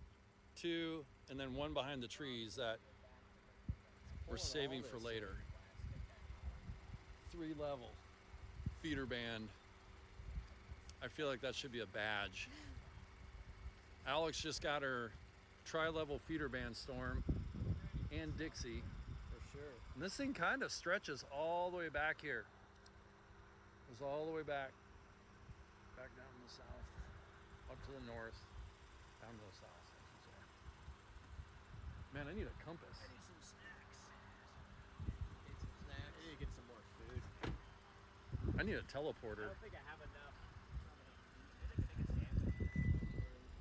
2, and then one behind the trees that we're Pulling saving all for this. later. 3 level feeder band. I feel like that should be a badge. Alex just got her tri-level feeder band storm and Dixie. For sure. And this thing kind of stretches all the way back here. Goes all the way back. Back down to the south. Up to the north. Down to the south, I should say. Man, I need a compass. I need some snacks. Get some snacks. I need to get some more food. I need a I teleporter. don't think I have enough. Maybe I can make a sandwich.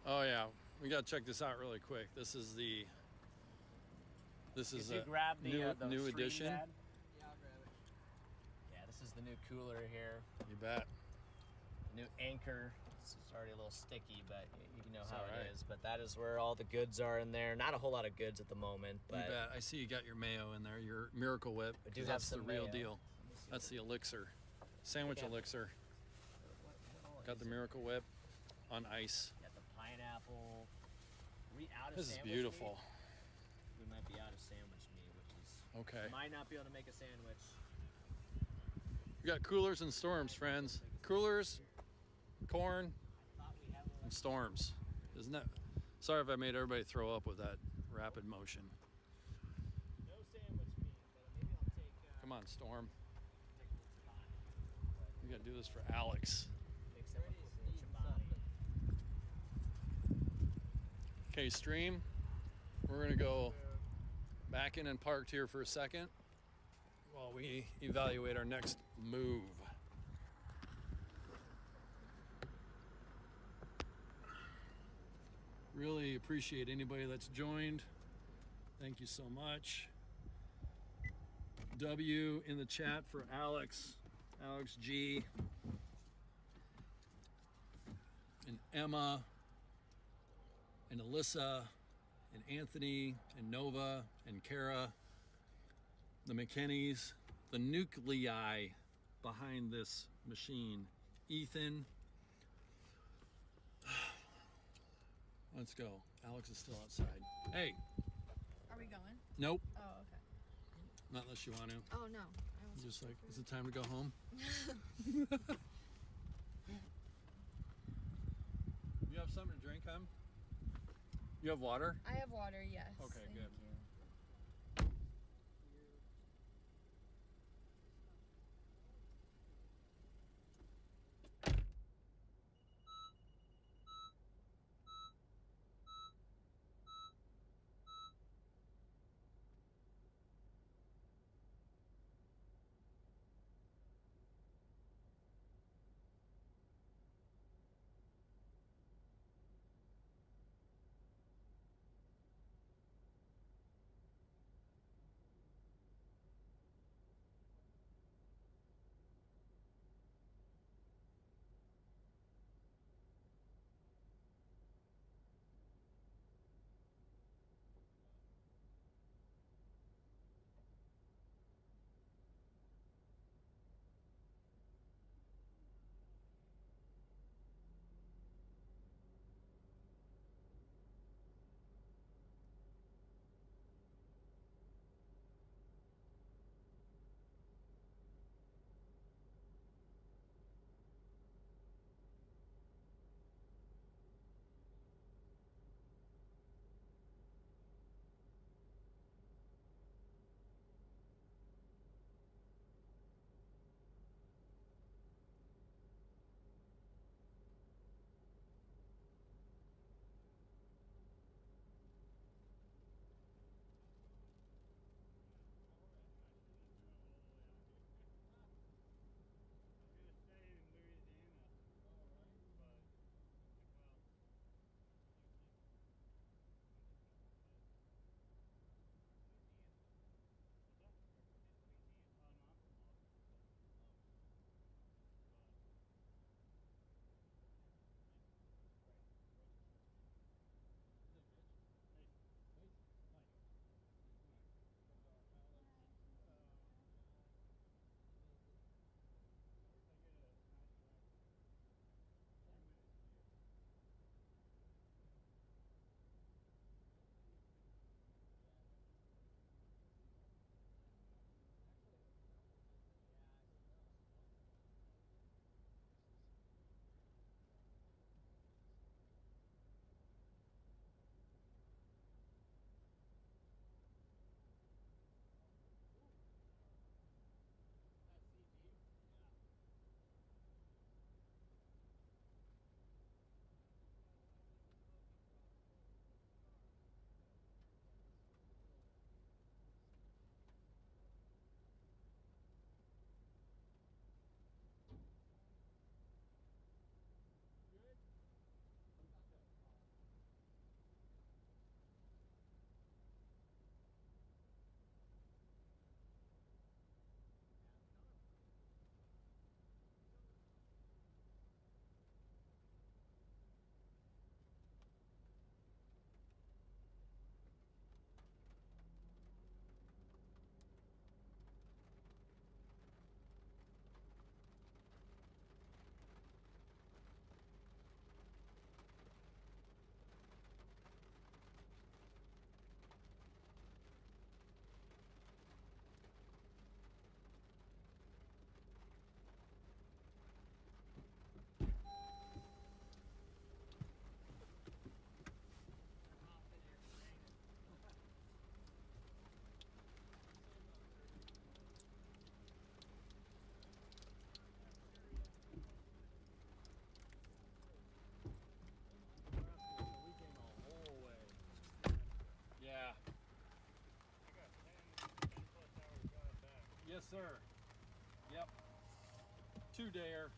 Oh yeah, we gotta check this out really quick. This is Did you a grab the new stream edition. pad? Yeah, I'll grab it. Yeah, this is the new cooler here. You bet. New anchor. It's already a little sticky, but you know It's how all right. it is. But that is where all the goods are in there. Not a whole lot of goods at the moment, You but bet. I see you got your mayo in there. Your Miracle Whip. I do 'cause have that's the some real mayo. deal. Let me see That's the elixir. Sandwich Okay. elixir. What all Got is the it? Miracle Whip on ice. got the pineapple. We out of This is sandwich beautiful. meat? We might be out of sandwich meat, which is Okay. might not be able to make a sandwich. We got coolers and storms, friends. Coolers, corn, I thought we had and storms. Isn't that? Sorry if I made everybody throw up with that rapid motion. no sandwich meat, but maybe I'll take. Come on, Storm. Take a little chobani. We gotta do this for Alex. Mix it with Brady's a little eating chobani. something. Okay, stream. We're gonna go back in and parked here for a second while we evaluate our next move. Really appreciate anybody that's joined. Thank you so much. W in the chat for Alex, Alex G, and Emma, and Alyssa, and Anthony, and Nova, and Kara, the McKennies, the nuclei behind this machine, Ethan. Let's go. Alex is still outside. Hey, Are we going? nope, Oh, okay. not unless you want to. Oh no. I was Just like, is it time to go home? You have something to drink, hon? You have water? I have water. Yes. Okay, Thank good. you. Yes, sir. Yep. 2-dayer.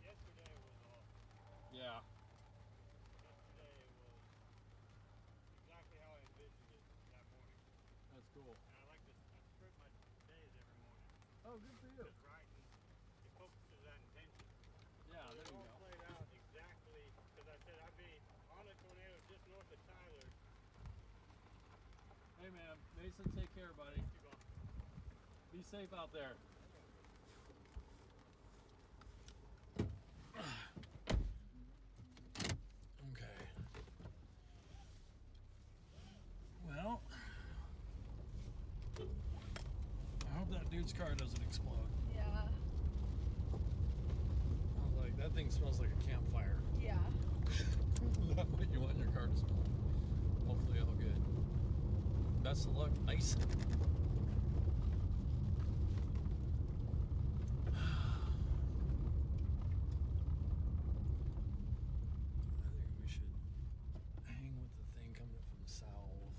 Yesterday was awful. Yeah. Yesterday it was exactly how I envisioned it that morning. That's cool. And I script my days every morning. Oh, good for you. Just writing, it focuses that intention. Yeah, So there it you all go. played out exactly, because I said I'd be on a tornado just north of Tyler. Hey, man. Mason, take care, buddy. Keep going. Be safe out there. Okay. Well, I hope that dude's car doesn't explode. Yeah. I was like, that thing smells like a campfire. Yeah. Not what you want your car to smell like. Hopefully all good. Best of luck, Mason. I think we should hang with the thing coming from the south.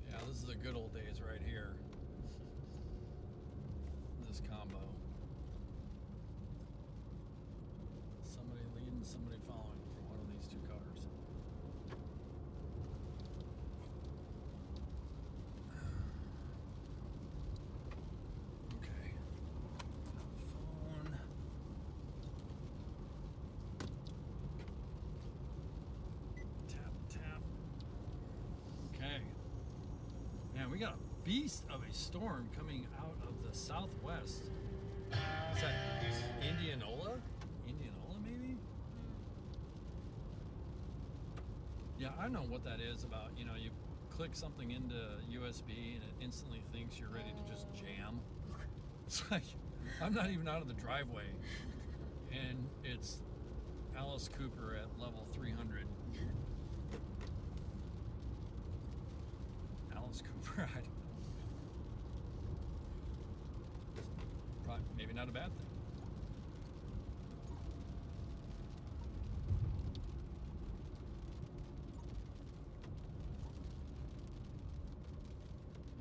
Yeah, this is the good old days right here. This combo. Somebody leading, somebody following from one of these two cars. Okay. Phone. Tap, tap. Okay. Man, we got a beast of a storm coming out of the southwest. Is that Indianola? Indianola, maybe? Yeah, I know what that is about. You know, you click something into USB and it instantly thinks you're ready to just jam. It's like, I'm not even out of the driveway. And it's Alice Cooper at level 300. Alice Cooper, I don't know. Probably, maybe not a bad thing.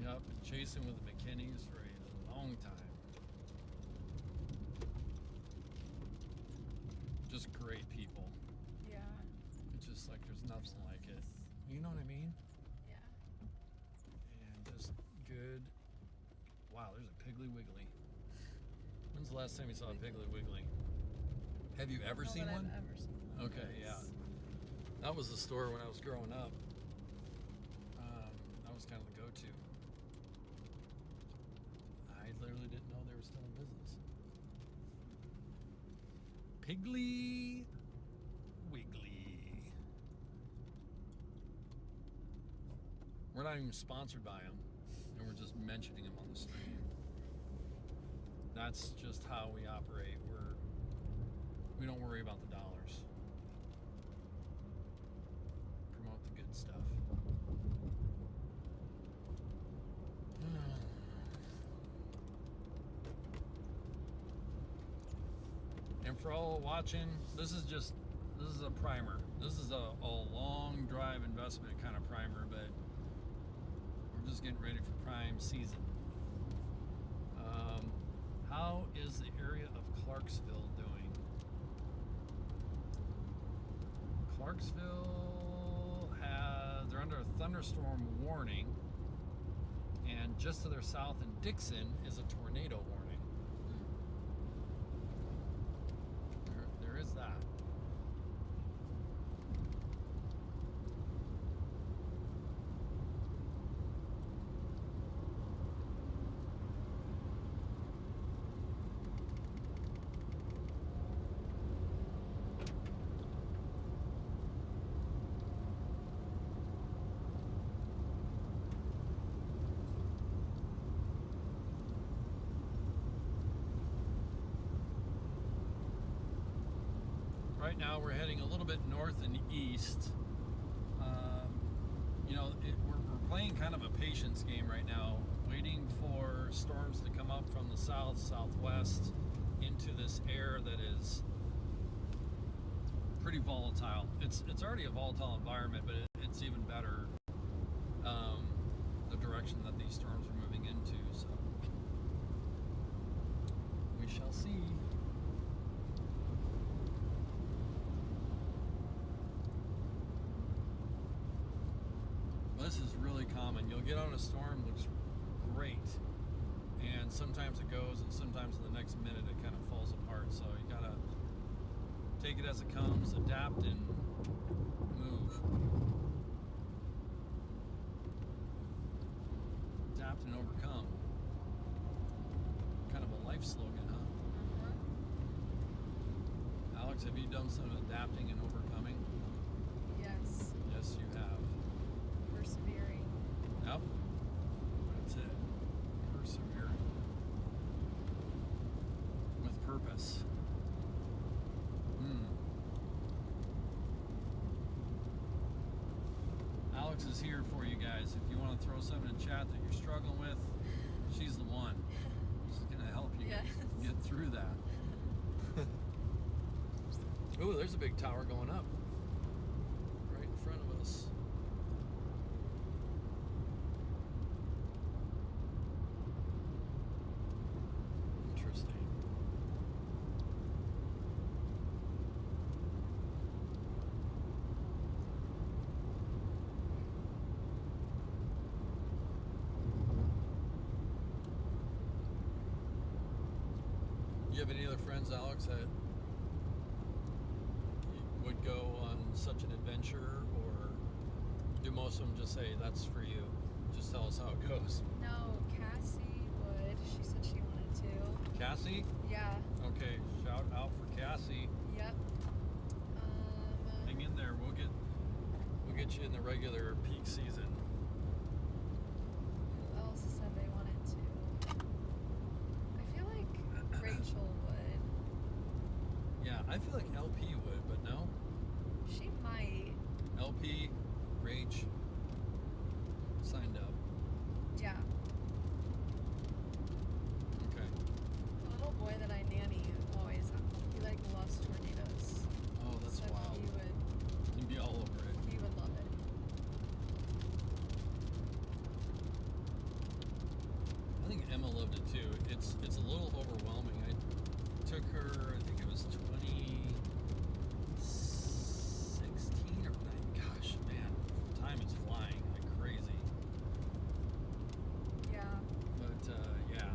Yep, been chasing with the McKinneys for a long time. Just great people. Yeah. It's just like there's nothing like it. You know what I mean? Yeah. And just good. Wow, there's a Piggly Wiggly. When's the last time you saw a Piggly Wiggly? Have you ever seen one? I've ever seen one. Okay, yeah. That was the store when I was growing up. That was kind of the go-to. I literally didn't know they were still in business. Piggly Wiggly. We're not even sponsored by them, and we're just mentioning them on the stream. That's just how we operate. We don't worry about the dollars. Promote the good stuff. And for all watching, this is a primer. This is a long drive investment kind of primer, but we're just getting ready for prime season. How is the area of Clarksville doing? Clarksville they're under a thunderstorm warning, and just to their south in Dixon is a tornado warning. There is that. Right now we're heading a little bit north and east. You know, we're playing kind of a patience game right now, waiting for storms to come up from the south, southwest into this air that is pretty volatile. It's already a volatile environment, but it's even better the direction that these storms are moving into. So we shall see. This is really common. You'll get on a storm, looks great, and sometimes it goes, and sometimes in the next minute it kind of falls apart. So you gotta take it as it comes, adapt, and move. Adapt and overcome. Kind of a life slogan, huh? Alex, have you done some adapting and overcoming? Yes. Yes, you have. Persevering. Yep. That's it. Persevering. With purpose. Alex is here for you guys. If you want to throw something in chat that you're struggling with, she's the one. She's going to help you Yes. get through that. Ooh, there's a big tower going up. Right in front of us. Interesting. You have any other friends, Alex, that would go on such an adventure, or do most of them just say, that's for you? Just tell us how it goes. No, Cassie would. She said she wanted to. Cassie? Yeah. Okay, shout out for Cassie. Yep. Hang in there. We'll get you in the regular peak season. Who else said they wanted to? I feel like Rachel would. Yeah, I feel like LP would, but no. She might. LP, Rach, signed up. Yeah. Okay. The little boy that I nanny always, he like loves tornadoes. Oh, that's So wild. You'd be all over it. He would love it. I think Emma loved it too. It's a little overwhelming. I took her, I think it was 2016 or 9. Gosh, man, time is flying like crazy. Yeah. But yeah,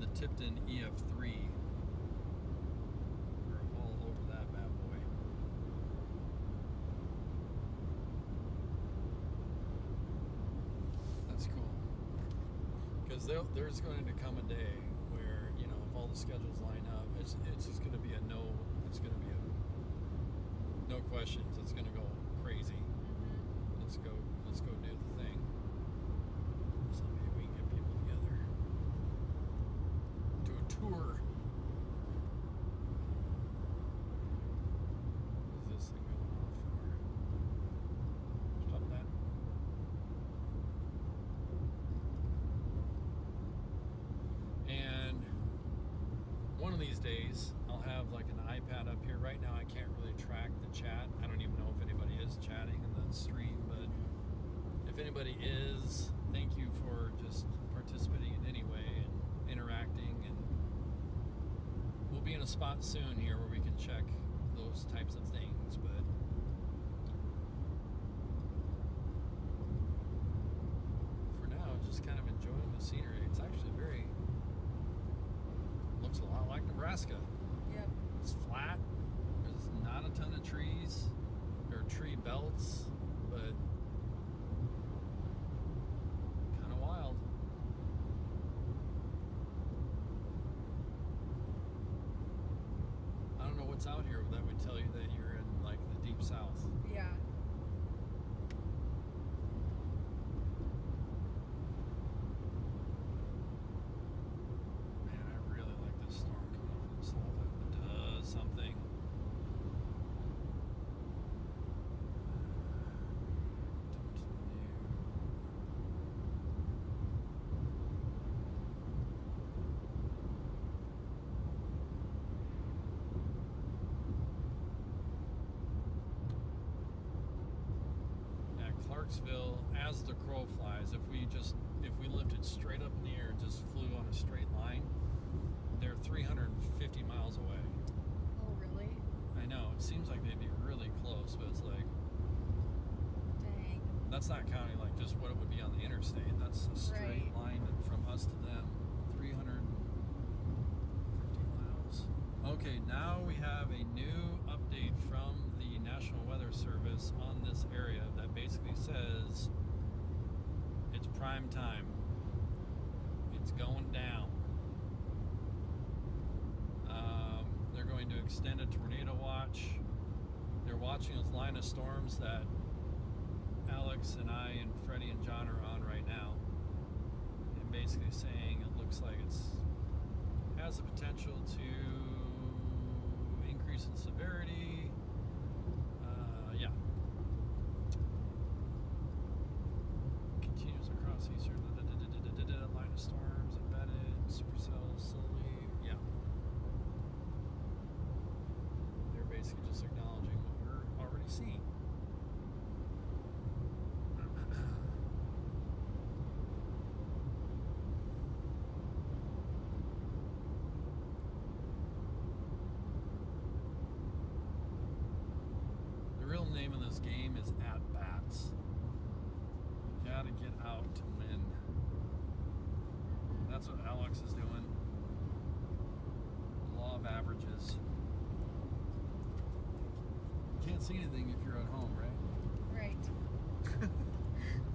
the Tipton EF3, we're all over that bad boy. That's cool. Because there's going to come a day where, you know, if all the schedules line up, it's just going to be no questions. It's going to go crazy. Let's go do the thing. So maybe we can get people together. Do a tour. What is this thing going off for? Stop that. And one of these days, I'll have like an iPad up here. Right now, I can't really track the chat. I don't even know if anybody is chatting in the stream, but if anybody is, thank you for just participating in any way and interacting. And we'll be in a spot soon here where we can check those types of things, but for now, just kind of enjoying the scenery. It's actually looks a lot like Nebraska. Yep. It's flat. There's not a ton of trees. There are tree belts, but kind of wild. I don't know what's out here that would tell you that you're in like the deep south. Yeah. Man, I really like this storm coming over the south. It does something. Clarksville as the crow flies. If we lifted straight up in the air and just flew on a straight line, they're 350 miles away. Oh, really? I know, it seems like they'd be really close, but it's like, Dang. that's not counting like just what it would be on the interstate. That's a straight Right. line from us to them, 350 miles. Okay, now we have a new update from the National Weather Service on this area that basically says it's prime time. It's going down. They're going to extend a tornado watch. They're watching this line of storms that Alex and I and Freddie and John are on right now, and basically saying it looks like has the potential to increase in severity. Yeah. Continues across eastern line of storms, embedded, supercell, slowly. Yeah. They're basically just acknowledging what we're already seeing. The real name of this game is at bats. You gotta get out to win. That's what Alex is doing. Law of averages. You can't see anything if you're at home, right? Right.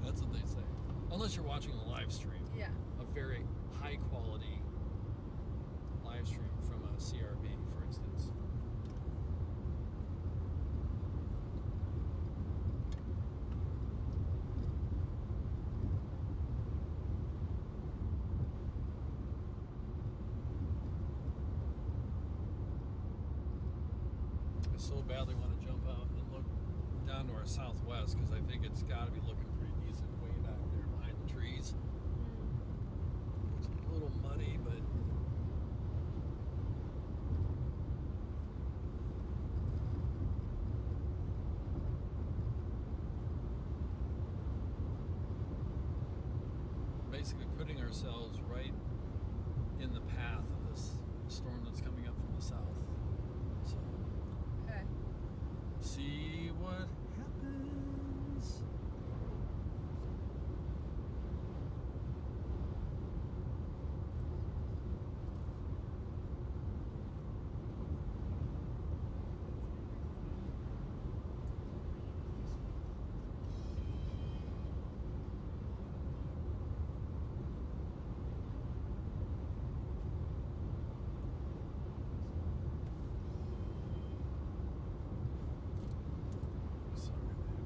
That's what they say. Unless you're watching a live stream. Yeah. A very high quality live stream from a CRB, for instance. I so badly want to jump out and look down to our southwest because I think it's got to be looking pretty decent way back there behind the trees. It's a little muddy, but basically putting ourselves right in the path of this storm that's coming up from the south. So Okay. see what happens. Sorry, babe.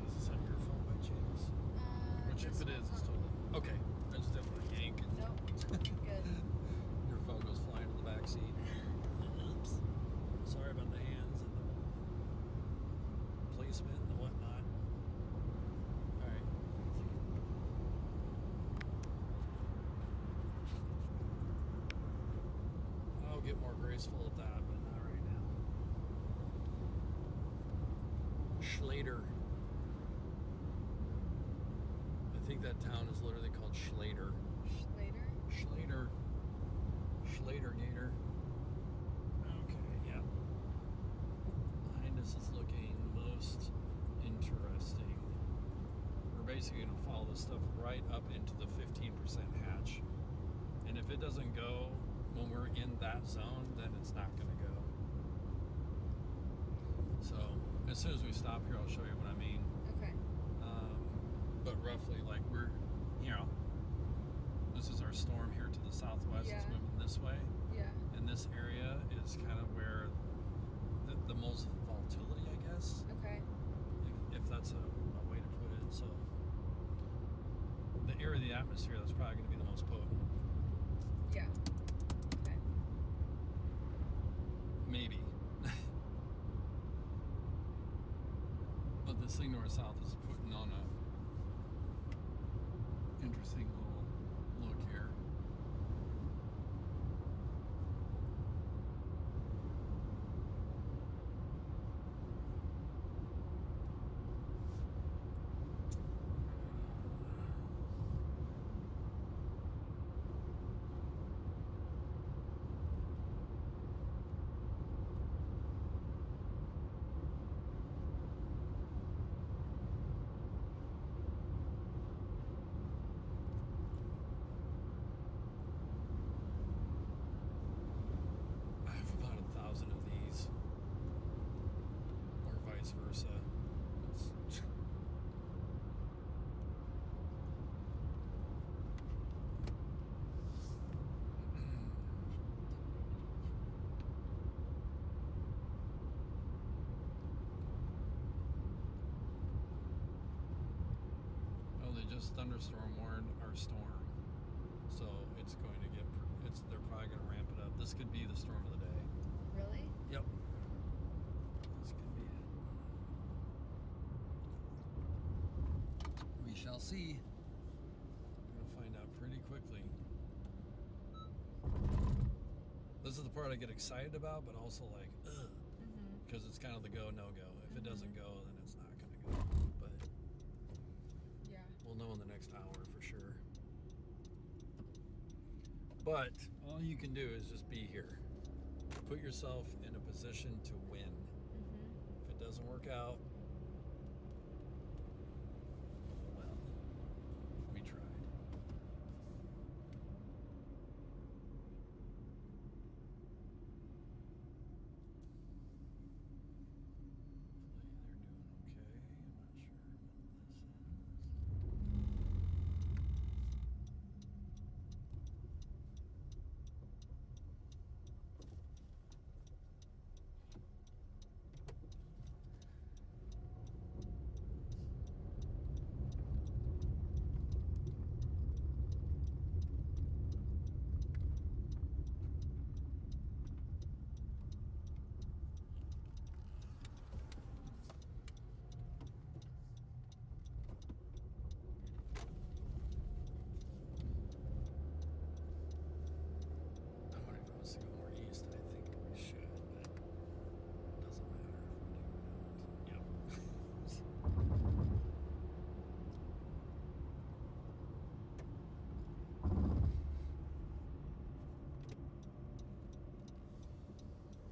Is this on your phone by chance? Which if this it is, one's it's on- totally okay. I just didn't want to yank and Nope. Good. your phone goes flying in the back seat. Oops. Sorry about the hands and the placement and the whatnot. All right. I'll get more graceful at that, but not right now. Schlater. I think that town is literally called Schlater. Later. Schlater. Schlater Gator. Okay, yeah. Behind us is looking most interesting. We're basically going to follow this stuff right up into the 15% hatch. And if it doesn't go when we're in that zone, then it's not going to go. So, as soon as we stop here, I'll show you what I mean. Okay. But roughly, like this is our storm here to the southwest. It's Yeah. moving this way. Yeah. And this area is kind of where the most volatility, I guess, Okay. if that's a way to put it. So the area of the atmosphere that's probably going to be the most potent. Yeah. Okay. Maybe. But this thing north-south is putting on a interesting little look here. vice versa. It's, oh, they just thunderstorm warned our storm, so it's going to get. They're probably going to ramp it up. This could be the storm of the day. Really? Yep. This could be it. We shall see. We're going to find out pretty quickly. This is the part I get excited about, but also like, ugh. Because it's kind of the go, no go. If it doesn't go, then it's not going to go. But Yeah. we'll know in the next hour for sure. But all you can do is just be here. Put yourself in a position to win. If it doesn't work out, well, we tried. Hopefully they're doing okay. I'm not sure what this I wanted us to go more east. I think we should, but it doesn't matter if we do or not. Yep.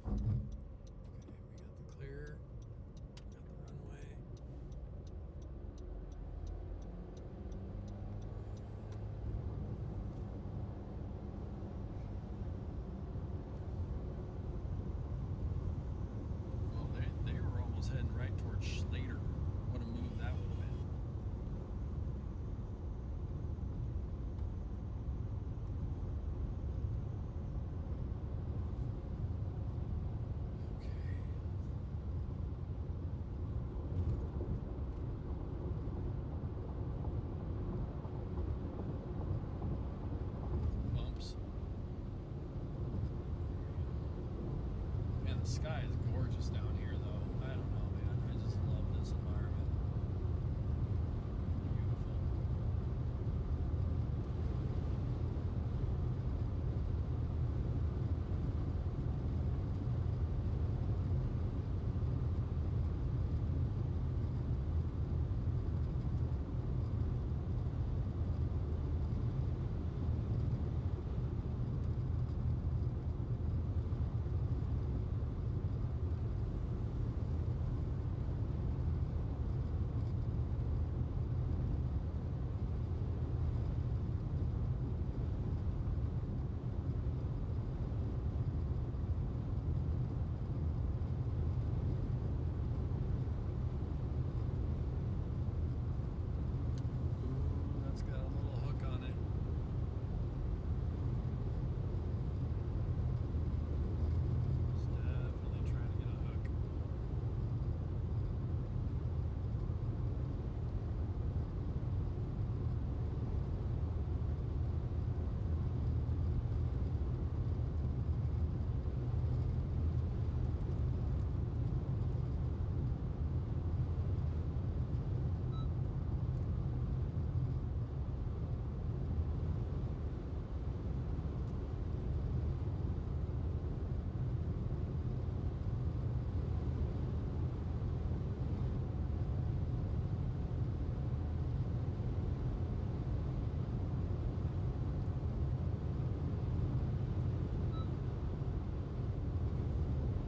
Okay, we got the clear. We got the runway. Oh, they were almost heading right towards Slater. What a move that would have been. Bumps. Man, the sky is gorgeous down here, though. I don't know, man. I just love this environment. Beautiful. Ooh, that's got a little hook on it. It's definitely trying to get a hook.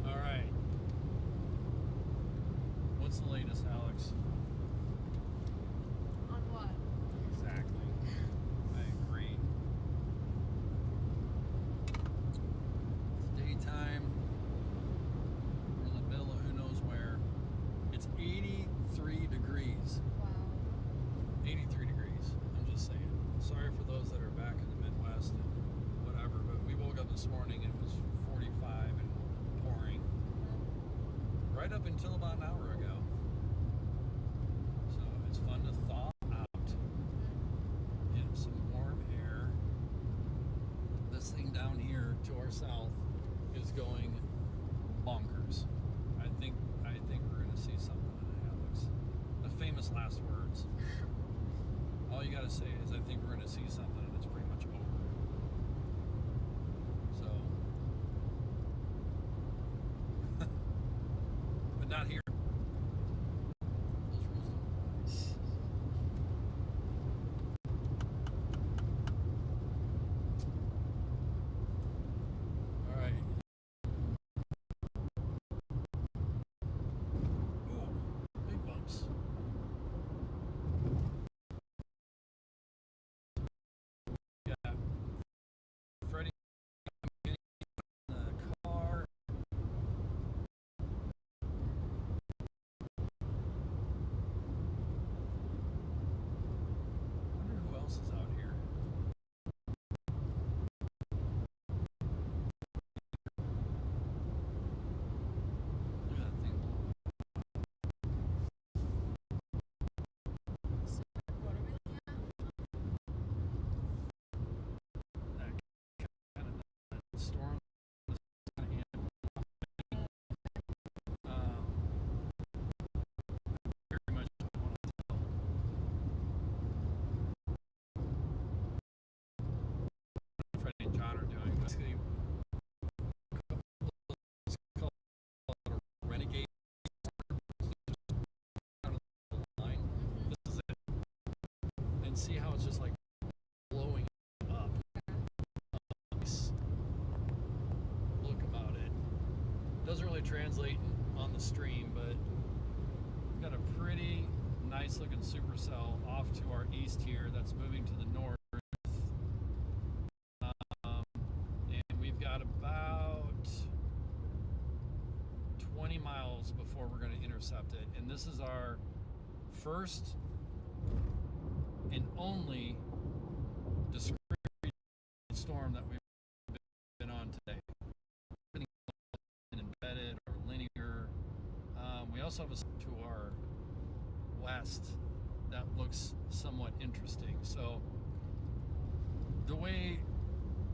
All right. What's the latest, Alex? On what? Exactly. I agree. It's daytime. We're in the middle of who knows where. It's right up until about an hour ago. So it's fun to thaw out, get some warm air. This thing down here to our south is going bonkers. I think we're gonna see something today, Alex. The famous last words. All you gotta say is, I think we're gonna see something, and it's pretty much over. So, but not here. Those rules don't apply. All right. Ooh, big bumps. Yeah. Freddie getting in the car. Wonder who else is out here. Look at that thing blowing. So what are we looking at? That kind of that storm is kind of handling very much don't want to tell. Freddie and John are doing basically, let's call it a renegade out of the line. This is it. And see how it's just like blowing up. Nice look about it. Doesn't really translate on the stream, but we've got a pretty nice looking supercell off to our east here that's moving to the north. And we've got about 20 miles before we're going to intercept it. And this is our first and only discrete storm that we've been on today. Everything is embedded or linear. We also have a to our west that looks somewhat interesting. So the way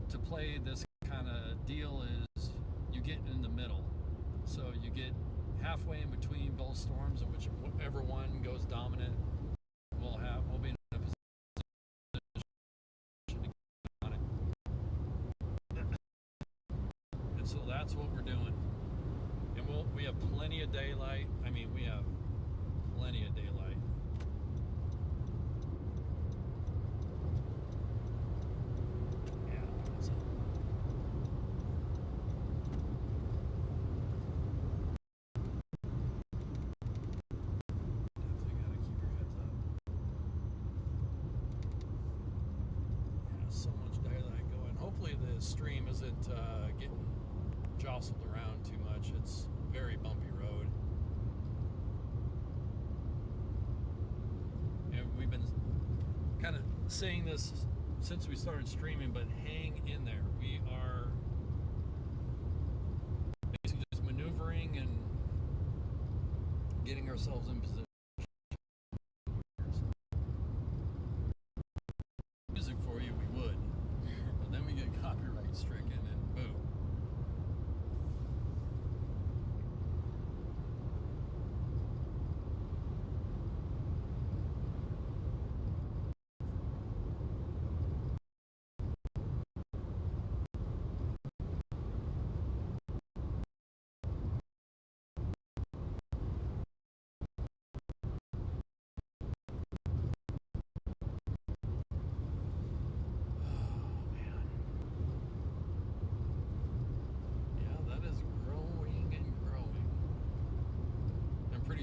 to play this kind of deal is you get in the middle. So you get halfway in between both storms, in whichever one goes dominant, we'll be in a position to get on it. And so that's what we're doing. And we have plenty of daylight. I mean, we have plenty of daylight. Yeah, so definitely gotta keep your heads up. Yeah, so much daylight going. Hopefully the stream isn't getting jostled around too much. It's very bumpy road. And we've been kind of saying this since we started streaming, but hang in there. We are basically just maneuvering and getting ourselves in position. Music for you, we would. But then we get copyright stricken and boom.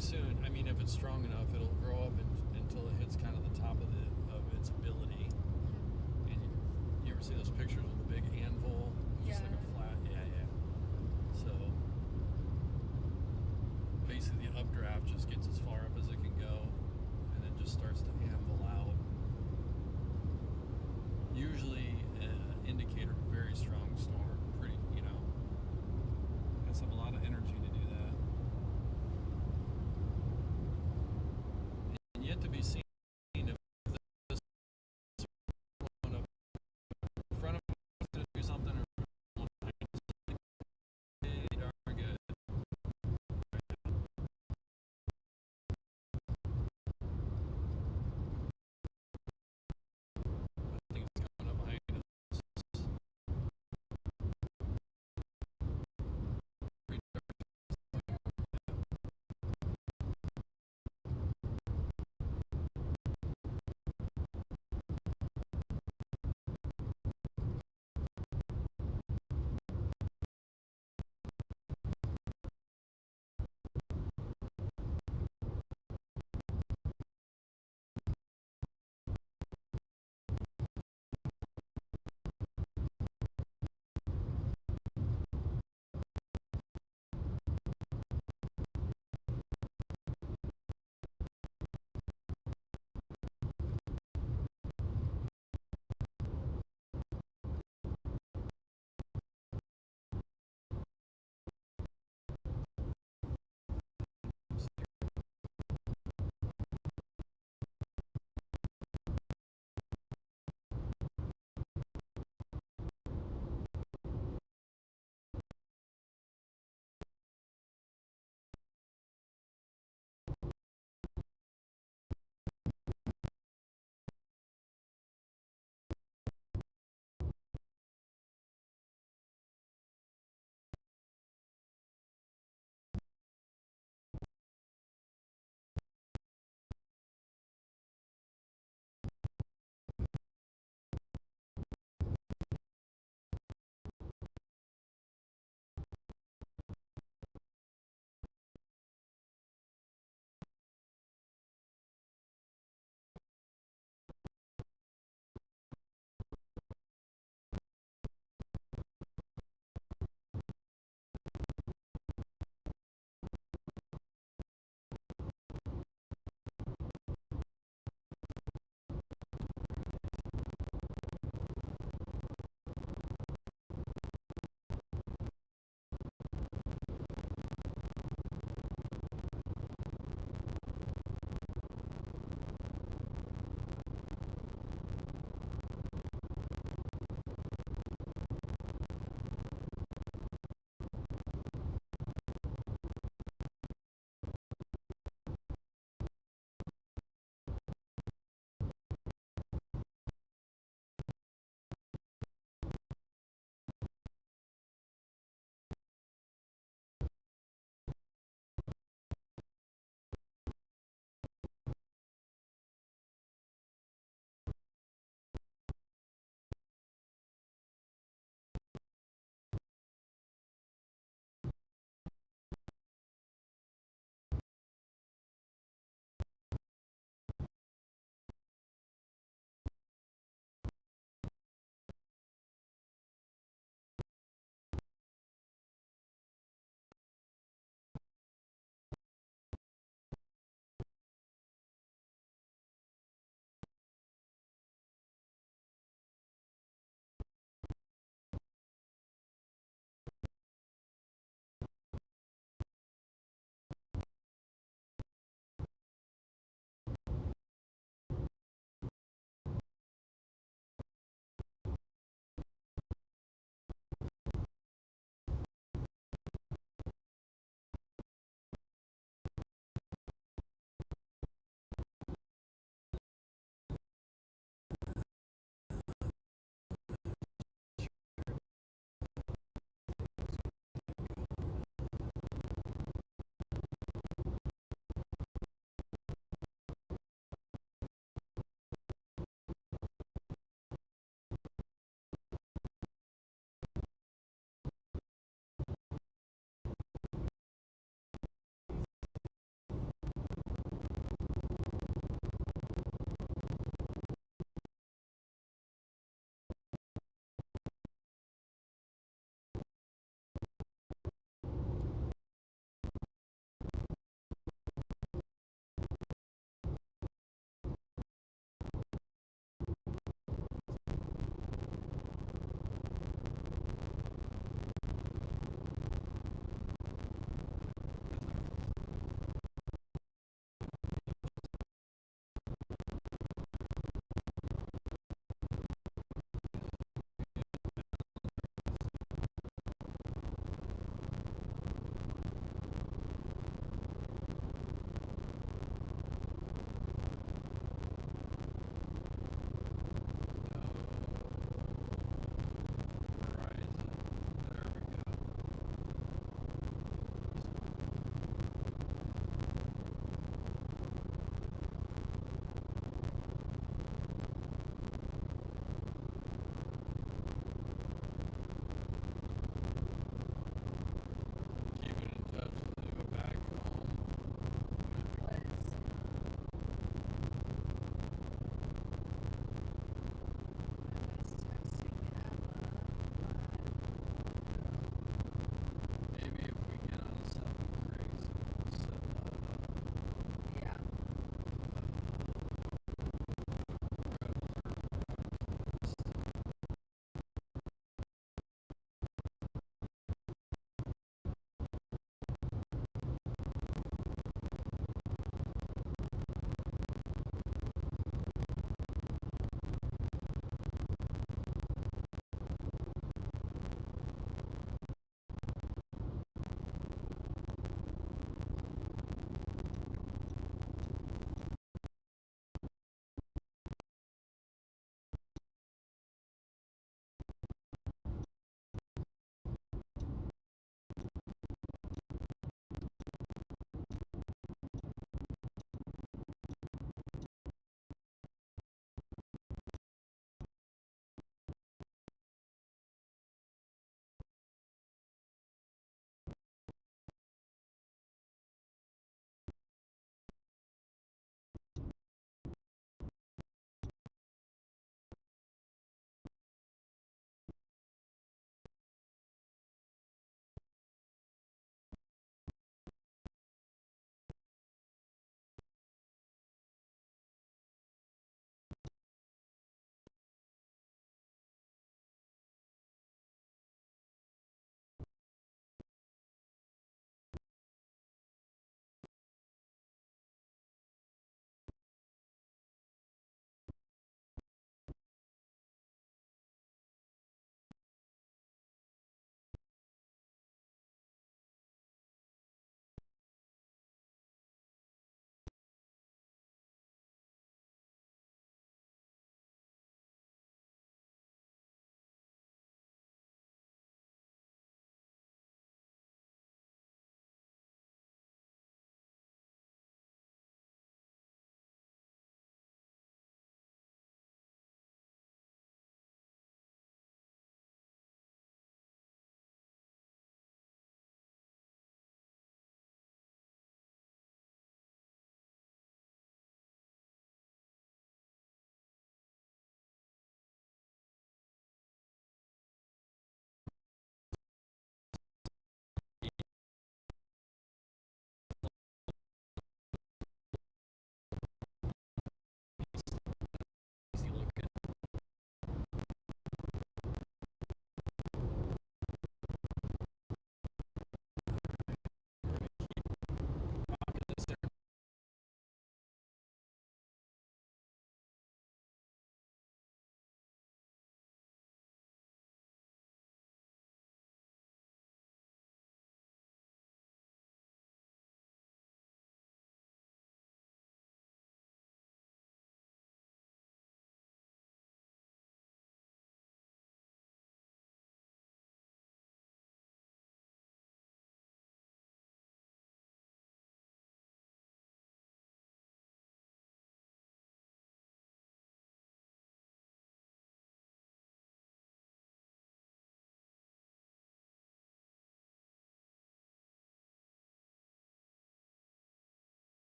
Soon, I mean, if it's strong enough, it'll grow up until it hits kind of the top of its ability. And you ever see those pictures with the big anvil, just like a flat? Yeah. So basically, the updraft just gets as far up as it can go, and then just starts to anvil out. Usually, indicator of a very strong storm. Pretty, has a lot of energy to do that. something or pretty darn good. I think it's coming up behind us.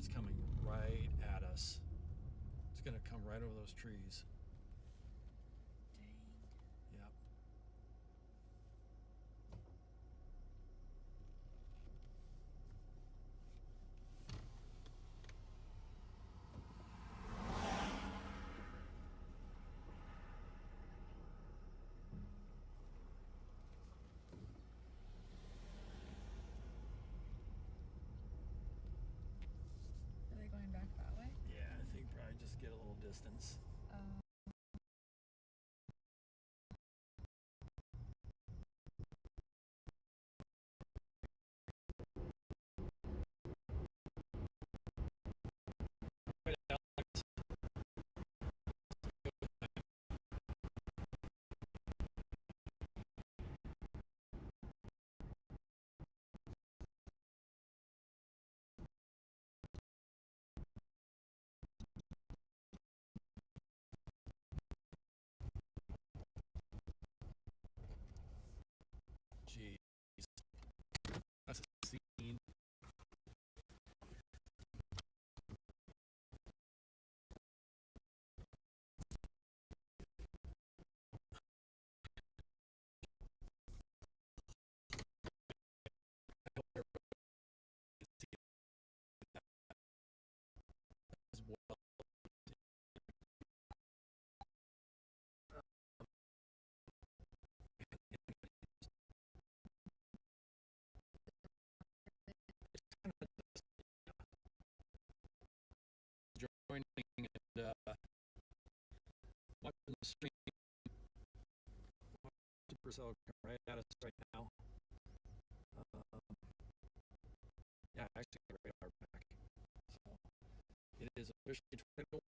it's coming right at us. It's going to come right over those trees. Dang. Yep. Are they going back that way? Yeah, I think probably just get a little distance. Jeez. That's a scene. As well. Joining and watching the stream. Supercell come right at us right now. Yeah, actually, right our back. So it is officially 21.